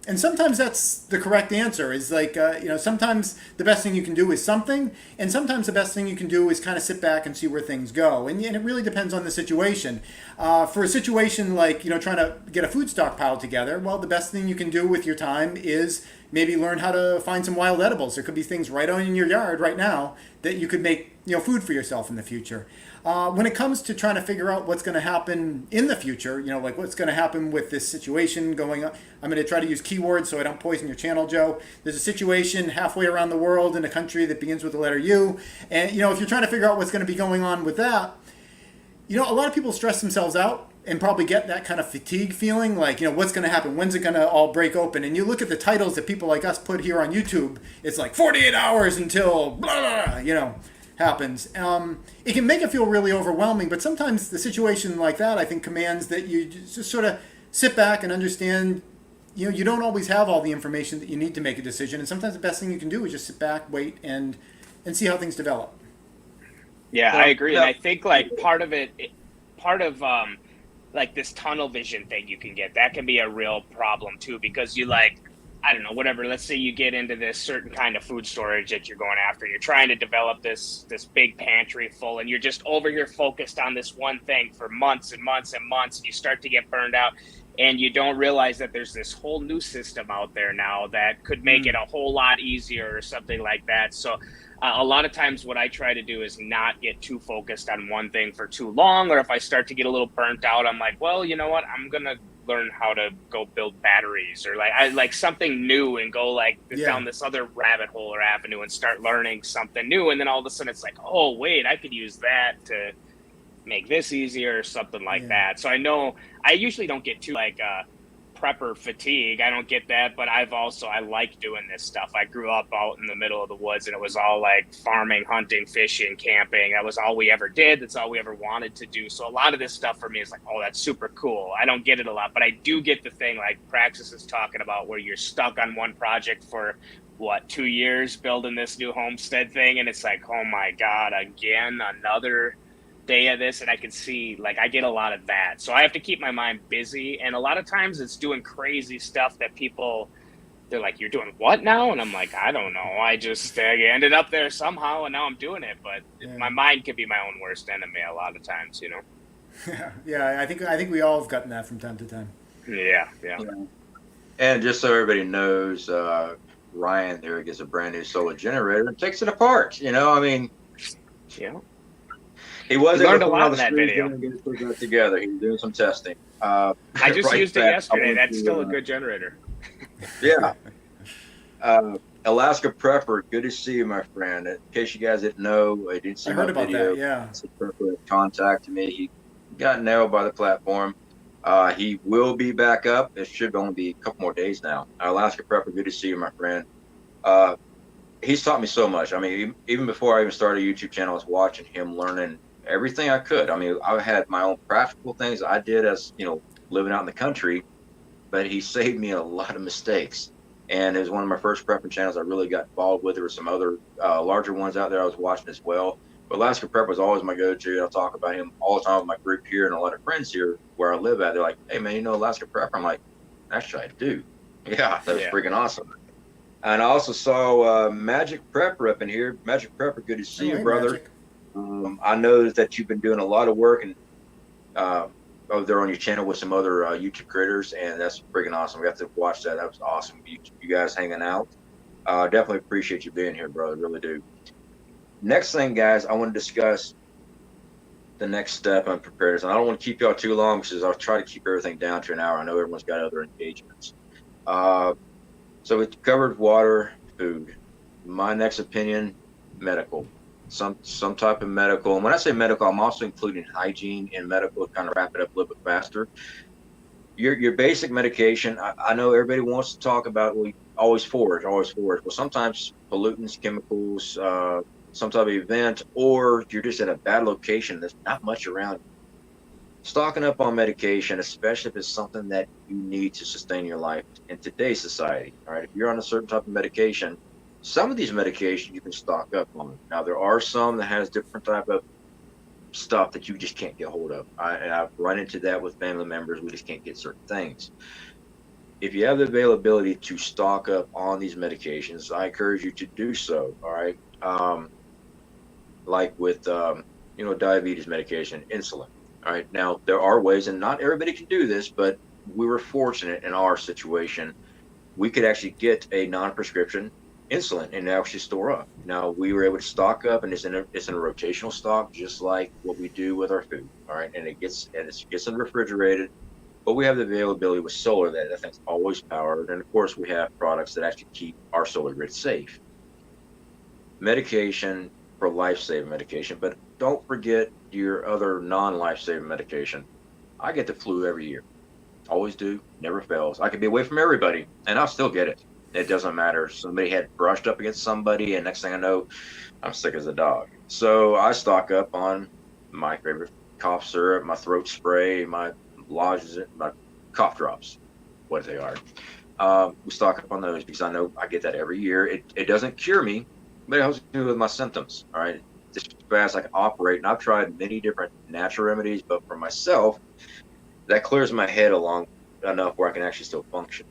And sometimes that's the correct answer, is like, sometimes the best thing you can do is something, and sometimes the best thing you can do is kind of sit back and see where things go. And it really depends on the situation. For a situation like, trying to get a food stockpile together, well, the best thing you can do with your time is maybe learn how to find some wild edibles. There could be things right on in your yard right now that you could make, food for yourself in the future. When it comes to trying to figure out what's going to happen in the future, like what's going to happen with this situation going on, I'm going to try to use keywords so I don't poison your channel, Joe. There's a situation halfway around the world in a country that begins with the letter U. And, if you're trying to figure out what's going to be going on with that, a lot of people stress themselves out and probably get that kind of fatigue feeling, like, what's going to happen? When's it going to all break open? And you look at the titles that people like us put here on YouTube, it's like 48 hours until blah, blah, happens. It can make it feel really overwhelming, but sometimes the situation like that, I think, commands that you just sort of sit back and understand, you don't always have all the information that you need to make a decision. And sometimes the best thing you can do is just sit back, wait, and see how things develop. Yeah, I agree. And I think like part of like this tunnel vision thing you can get, that can be a real problem too, because you I don't know, whatever, let's say you get into this certain kind of food storage that you're going after. You're trying to develop this big pantry full, and you're just over here focused on this one thing for months and months and months, and you start to get burned out, and you don't realize that there's this whole new system out there now that could make it a whole lot easier or something like that. So a lot of times what I try to do is not get too focused on one thing for too long, or if I start to get a little burnt out, I'm like, well, you know what, I'm going to learn how to go build batteries, or I like something new, and go down this other rabbit hole or avenue and start learning something new. And then all of a sudden it's like, oh, wait, I could use that to make this easier or something like that. So I know I usually don't get too prepper fatigue. I don't get that, but I like doing this stuff. I grew up out in the middle of the woods, and it was all like farming, hunting, fishing, camping. That was all we ever did. That's all we ever wanted to do. So a lot of this stuff for me is like, oh, that's super cool. I don't get it a lot, but I do get the thing like Praxis is talking about, where you're stuck on one project for 2 years building this new homestead thing, and it's like, oh my God, again, another day of this. And I can see I get a lot of that, so I have to keep my mind busy, and a lot of times it's doing crazy stuff that they're like, you're doing what now? And I'm like, I don't know, I just ended up there somehow, and now I'm doing it. But my mind can be my own worst enemy a lot of times. I think we all have gotten that from time to time. Yeah. And just so everybody knows, Ryan there gets a brand new solar generator and takes it apart. He wasn't learned a lot in that video. Together. He was doing some testing. I just used it yesterday. That's still a good generator. Yeah. Alaska Prepper, good to see you, my friend. In case you guys didn't know, I didn't see my video. That, yeah. Prepper contacted me. He got nailed by the platform. He will be back up. It should only be a couple more days now. Alaska Prepper, good to see you, my friend. He's taught me so much. I mean, even before I even started a YouTube channel, I was watching him, learning everything I could. I mean, I had my own practical things I did as, living out in the country, but he saved me a lot of mistakes. And it was one of my first prepping channels I really got involved with. There were some other larger ones out there I was watching as well. But Alaska Prepper was always my go-to. I'll talk about him all the time with my group here and a lot of friends here where I live at. They're like, hey, man, Alaska Prepper? I'm like, actually, I do. Yeah, that was freaking awesome. And I also saw Magic Prepper up in here. Magic Prepper, good to see you, brother. Magic. I know that you've been doing a lot of work and over there on your channel with some other YouTube creators, and that's freaking awesome. We got to watch that. That was awesome. You guys hanging out. Definitely appreciate you being here, brother. Really do. Next thing, guys, I want to discuss the next step on preparedness. And I don't want to keep y'all too long because I'll try to keep everything down to an hour. I know everyone's got other engagements. So we covered water, food. My next opinion, medical. Some type of medical. And when I say medical, I'm also including hygiene and medical to kind of wrap it up a little bit faster. Your basic medication, I know everybody wants to talk about, well, always forage. Well, sometimes pollutants, chemicals, some type of event, or you're just at a bad location, there's not much around. Stocking up on medication, especially if it's something that you need to sustain your life in today's society. All right, if you're on a certain type of medication, some of these medications you can stock up on. Now, there are some that has different type of stuff that you just can't get hold of. I've run into that with family members. We just can't get certain things. If you have the availability to stock up on these medications, I encourage you to do so. All right, like with diabetes medication, insulin. All right, now there are ways, and not everybody can do this, but we were fortunate in our situation we could actually get a non-prescription insulin and actually store up. Now we were able to stock up, and it's in a rotational stock, just like what we do with our food. All right, and it gets in refrigerated, but we have the availability with solar that thing's always powered, and of course we have products that actually keep our solar grid safe. Medication for life-saving medication, but don't forget your other non-life-saving medication. I get the flu every year. Always do, never fails. I could be away from everybody, and I'll still get it. It doesn't matter. Somebody had brushed up against somebody, and next thing I know, I'm sick as a dog. So I stock up on my favorite cough syrup, my throat spray, my lozenges, my cough drops, what they are. We stock up on those because I know I get that every year. It doesn't cure me, but it helps me with my symptoms. All right, just fast I can operate. And I've tried many different natural remedies, but for myself, that clears my head along enough where I can actually still function.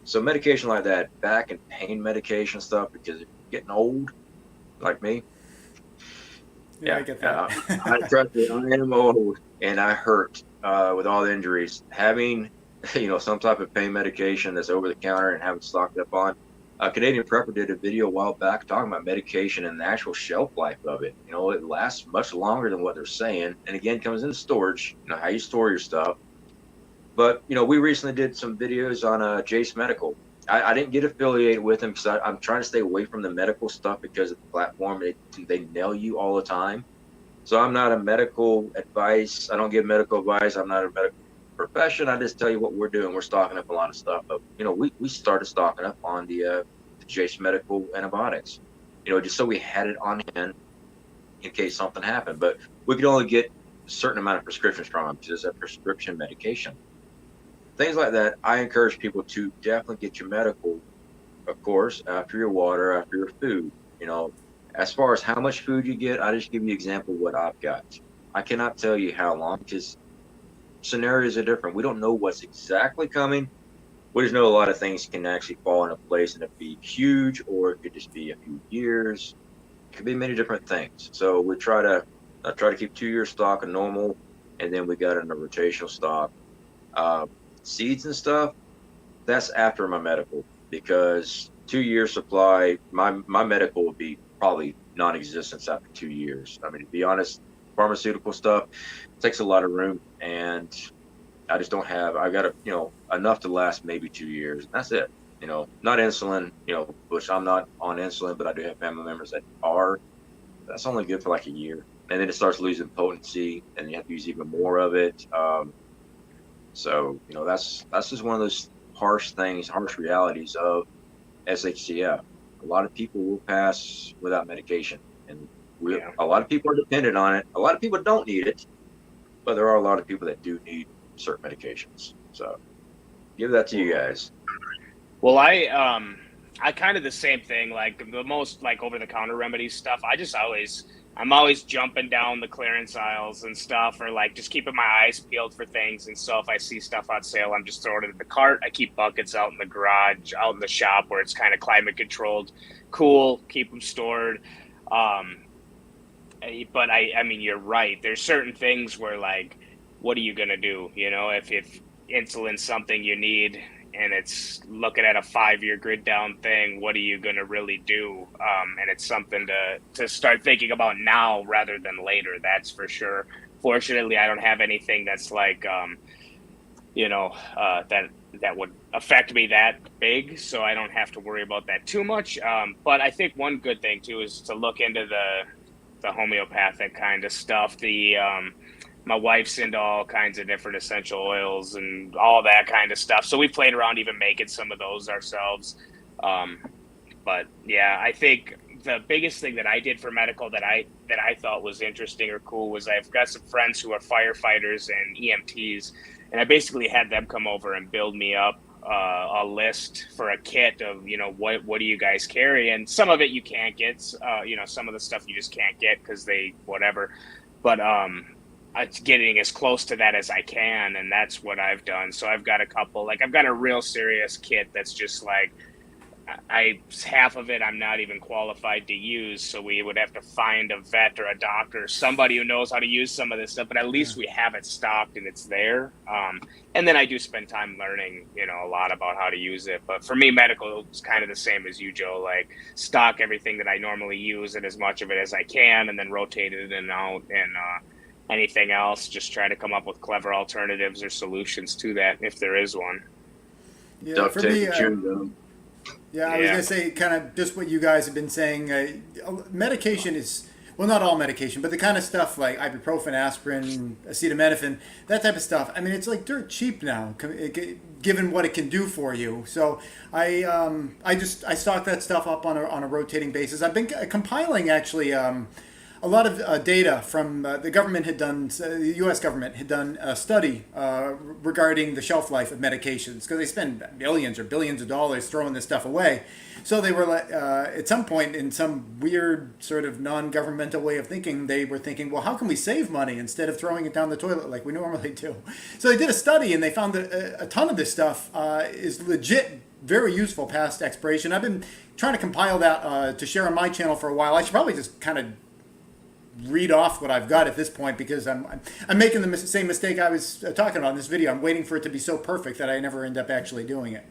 So medication like that, back and pain medication stuff, because if you're getting old, like me, I get that. I trust it. I am old and I hurt with all the injuries. Having, some type of pain medication that's over the counter and having stocked up on. Canadian Prepper did a video a while back talking about medication and the actual shelf life of it. It lasts much longer than what they're saying. And again, comes into storage, how you store your stuff. But, we recently did some videos on Jace Medical. I didn't get affiliated with them because I'm trying to stay away from the medical stuff because of the platform. They nail you all the time. So I'm not a medical advice. I don't give medical advice. I'm not a medical profession. I just tell you what we're doing. We're stocking up a lot of stuff. But, we started stocking up on the Jace Medical antibiotics, just so we had it on hand in case something happened. But we could only get a certain amount of prescriptions from them because it's a prescription medication. Things like that, I encourage people to definitely get your medical, of course, after your water, after your food. As far as how much food you get, I just give you an example of what I've got. I cannot tell you how long because scenarios are different. We don't know what's exactly coming. We just know a lot of things can actually fall into place and it be huge, or it could just be a few years. It could be many different things. So we try to keep 2 years stock of normal, and then we got in a rotational stock. Seeds and stuff, that's after my medical, because 2 years supply, my medical will be probably non-existent after 2 years. I mean, to be honest, pharmaceutical stuff takes a lot of room, and I just don't have. I got enough to last maybe 2 years. And that's it. Not insulin. Which I'm not on insulin, but I do have family members that are. That's only good for like a year, and then it starts losing potency, and you have to use even more of it. So that's just one of those harsh realities of SHTF. A lot of people will pass without medication, and a lot of people are dependent on it. A lot of people don't need it, but there are a lot of people that do need certain medications. So give that to you guys. Well, I kind of the same thing, like the most like over-the-counter remedies stuff. I'm always jumping down the clearance aisles and stuff, or like just keeping my eyes peeled for things. And so if I see stuff on sale, I'm just throwing it in the cart. I keep buckets out in the garage, out in the shop where it's kind of climate controlled, cool, keep them stored. But I mean, you're right. There's certain things where like, what are you going to do? If insulin's something you need, and it's looking at a 5-year grid down thing, what are you going to really do? And it's something to start thinking about now rather than later. That's for sure. Fortunately, I don't have anything that's like, that would affect me that big. So I don't have to worry about that too much. But I think one good thing too, is to look into the homeopathic kind of stuff. My wife's into all kinds of different essential oils and all that kind of stuff. So we played around even making some of those ourselves. But yeah, I think the biggest thing that I did for medical that I thought was interesting or cool was I've got some friends who are firefighters and EMTs, and I basically had them come over and build me up a list for a kit of, what do you guys carry? And some of it you can't get, some of the stuff you just can't get because they, whatever. But, it's getting as close to that as I can, and that's what I've done. So I've got a couple, like I've got a real serious kit that's just like, half of it I'm not even qualified to use, so we would have to find a vet or a doctor, somebody who knows how to use some of this stuff. But at least we have it stocked and it's there. And then I do spend time learning, a lot about how to use it. But for me, medical is kind of the same as you, Joe. Like, stock everything that I normally use and as much of it as I can, and then rotate it in and out. And anything else, just try to come up with clever alternatives or solutions to that if there is one. Yeah, Duct for tape, me, chewing gum. yeah, I was Yeah. going to say kind of just what you guys have been saying. Medication is, well, not all medication, but the kind of stuff like ibuprofen, aspirin, acetaminophen, that type of stuff. I mean, it's like dirt cheap now, given what it can do for you. So I stock that stuff up on a rotating basis. I've been compiling actually. A lot of data from the government had done, the U.S. government had done a study regarding the shelf life of medications, because they spend millions or billions of dollars throwing this stuff away. So they were at some point, in some weird sort of non-governmental way of thinking, they were thinking, well, how can we save money instead of throwing it down the toilet like we normally do? So they did a study, and they found that a ton of this stuff is legit very useful past expiration. I've been trying to compile that to share on my channel for a while. I should probably just kind of read off what I've got at this point, because I'm making the same mistake I was talking about in this video. I'm waiting for it to be so perfect that I never end up actually doing it.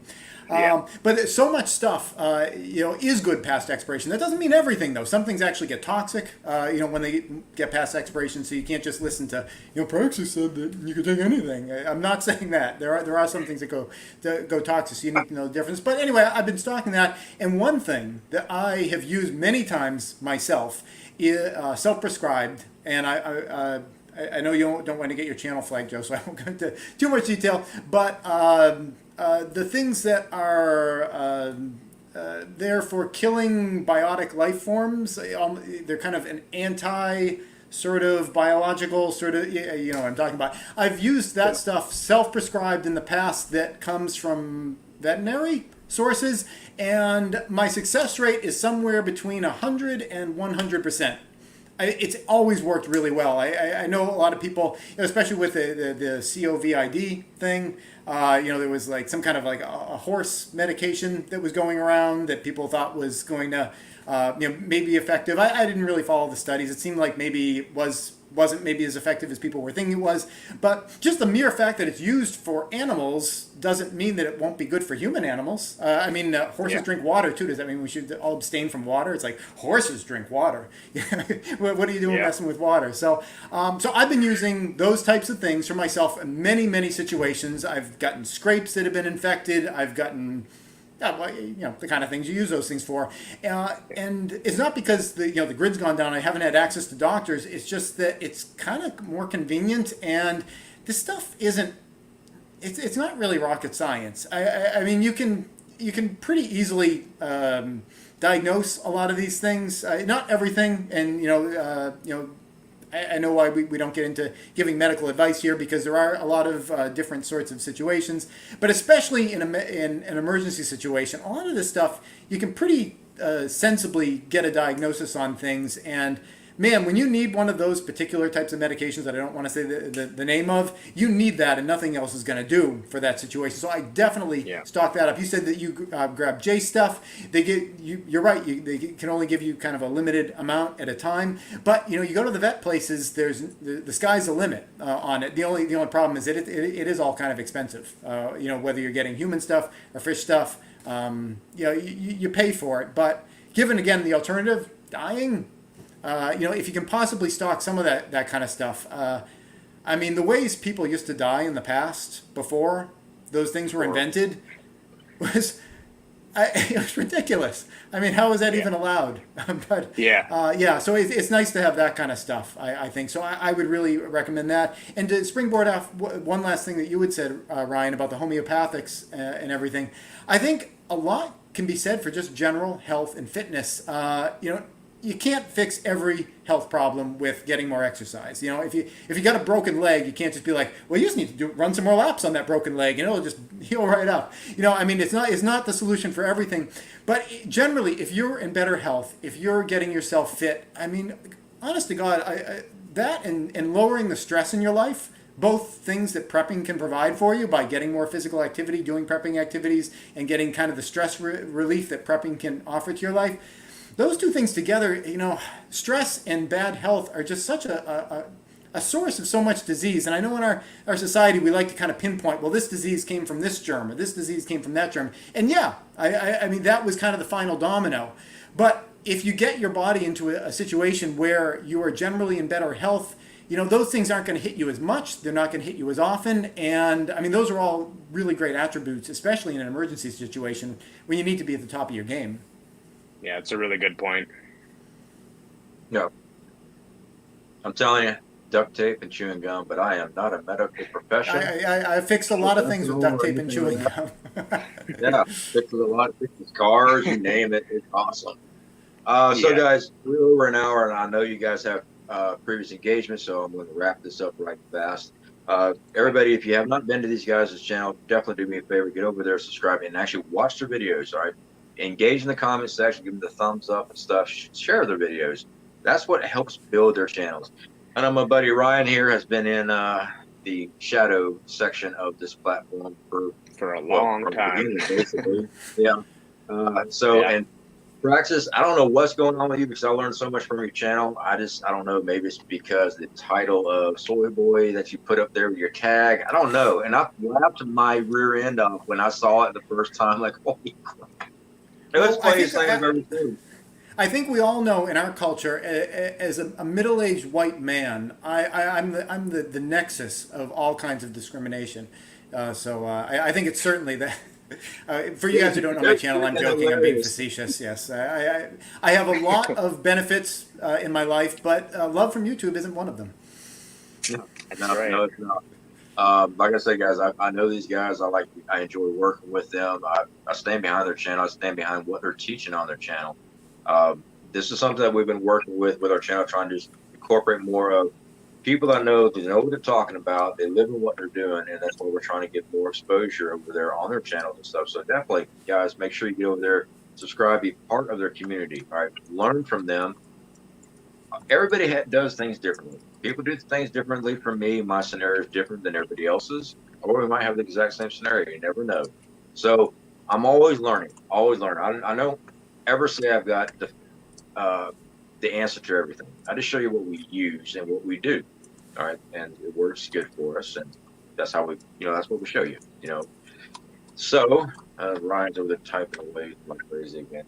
Yeah. But so much stuff, is good past expiration. That doesn't mean everything, though. Some things actually get toxic, when they get past expiration. So you can't just listen to, Praxis said that you could take anything. I'm not saying that. There are some things that go toxic. So you need to know the difference. But anyway, I've been stocking that. And one thing that I have used many times myself is self-prescribed, and I know you don't want to get your channel flagged, Joe, so I won't go into too much detail. But the things that are there for killing biotic life forms, they're kind of an anti sort of biological sort of, what I'm talking about. I've used that stuff self-prescribed in the past that comes from veterinary sources, and my success rate is somewhere between 100 and 100%. It's always worked really well. I know a lot of people, especially with the COVID thing, there was like some kind of like a horse medication that was going around that people thought was going to, maybe effective. I didn't really follow the studies. It seemed like maybe it wasn't maybe as effective as people were thinking it was. But just the mere fact that it's used for animals doesn't mean that it won't be good for human animals. Horses drink water too. Does that mean we should all abstain from water? It's like, horses drink water. What are you doing messing with water? So I've been using those types of things for myself in many, many situations. I've gotten scrapes that have been infected. I've gotten the kind of things you use those things for, and it's not because the grid's gone down. I haven't had access to doctors. It's just that it's kind of more convenient, and this stuff isn't. It's not really rocket science. I mean, you can pretty easily diagnose a lot of these things. Not everything, and I know why we don't get into giving medical advice here, because there are a lot of different sorts of situations. But especially in an emergency situation, a lot of this stuff, you can pretty sensibly get a diagnosis on things. And man, when you need one of those particular types of medications that I don't want to say the name of, you need that, and nothing else is going to do for that situation. So I definitely stock that up. You said that you grab J stuff. They get you're right. They can only give you kind of a limited amount at a time. But you go to the vet places. There's the sky's the limit on it. The only problem is that it is all kind of expensive. Whether you're getting human stuff or fish stuff, you pay for it. But given again the alternative, dying. If you can possibly stock some of that kind of stuff. The ways people used to die in the past before those things were invented was it was ridiculous. How is that even allowed? But so it's nice to have that kind of stuff, I think. So I would really recommend that. And to springboard off one last thing that you had said, Ryan, about the homeopathics and everything, I think a lot can be said for just general health and fitness. You can't fix every health problem with getting more exercise. If you got a broken leg, you can't just be like, well, you just need to run some more laps on that broken leg, and it'll just heal right up. It's not the solution for everything. But generally, if you're in better health, if you're getting yourself fit, honest to God, that and lowering the stress in your life, both things that prepping can provide for you by getting more physical activity, doing prepping activities, and getting kind of the stress relief that prepping can offer to your life. Those two things together, you know, stress and bad health are just such a source of so much disease. And I know in our society we like to kind of pinpoint, well, this disease came from this germ or this disease came from that germ. And yeah, I mean, that was kind of the final domino. But if you get your body into a situation where you are generally in better health, you know, those things aren't going to hit you as much. They're not going to hit you as often. And I mean, those are all really great attributes, especially in an emergency situation when you need to be at the top of your game. Yeah, it's a really good point. No, I'm telling you, duct tape and chewing gum, but I am not a medical professional. I fixed a lot of things with duct tape and chewing gum. Yeah, fixes a lot, fixes cars, you name it. It's awesome. So guys, we're over an hour, and I know you guys have previous engagements, so I'm going to wrap this up right fast. Everybody, if you have not been to these guys' channel, definitely do me a favor, get over there, subscribe, and actually watch their videos. All right, engage in the comment section, give them the thumbs up and stuff, share their videos. That's what helps build their channels. I know my buddy Ryan here has been in the shadow section of this platform for a long time. Basically. Yeah. And Praxis, I don't know what's going on with you because I learned so much from your channel. I don't know. Maybe it's because the title of Soy Boy that you put up there with your tag. I don't know. And I laughed my rear end off when I saw it the first time. Like, holy crap. It was the funniest thing I've ever seen. I think we all know in our culture, as a middle-aged white man, I'm the nexus of all kinds of discrimination. I think it's certainly that. For you guys who don't know my channel, I'm joking. I'm being facetious. Yes, I have a lot of benefits in my life, but love from YouTube isn't one of them. No, it's not. Like I said, guys, I know these guys. I enjoy working with them. I stand behind their channel. I stand behind what they're teaching on their channel. This is something that we've been working with our channel, trying to just incorporate more of people that know what they're talking about. They live in what they're doing, and that's why we're trying to get more exposure over there on their channels and stuff. So definitely, guys, make sure you get over there, subscribe, be part of their community. All right, learn from them. Everybody does things differently. People do things differently. For me, my scenario is different than everybody else's, or we might have the exact same scenario. You never know. So I'm always learning. Always learning. I don't ever say I've got the answer to everything. I just show you what we use and what we do. All right, and it works good for us, and that's how that's what we show you. So Ryan's over there typing away like crazy again.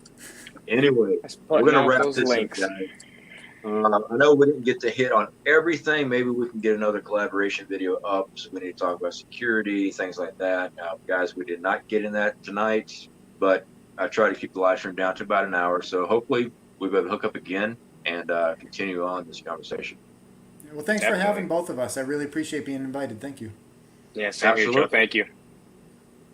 Anyway, we're gonna wrap this up, guys. I know we didn't get to hit on everything. Maybe we can get another collaboration video up. So we need to talk about security, things like that. Guys, we did not get in that tonight, but I try to keep the live stream down to about an hour. So hopefully we'll be able to hook up again and continue on this conversation. Well, thanks for having both of us. I really appreciate being invited. Thank you. Yeah, same here, Joe. Thank you.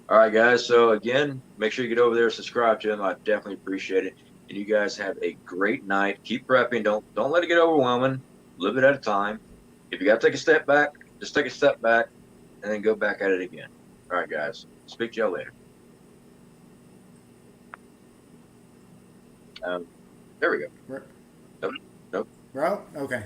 All right, guys. So again, make sure you get over there, subscribe to them. I definitely appreciate it. And you guys have a great night. Keep prepping. Don't let it get overwhelming. A little bit at a time. If you got to take a step back, just take a step back and then go back at it again. All right, guys. Speak to y'all later. There we go. Nope. We're out? Okay.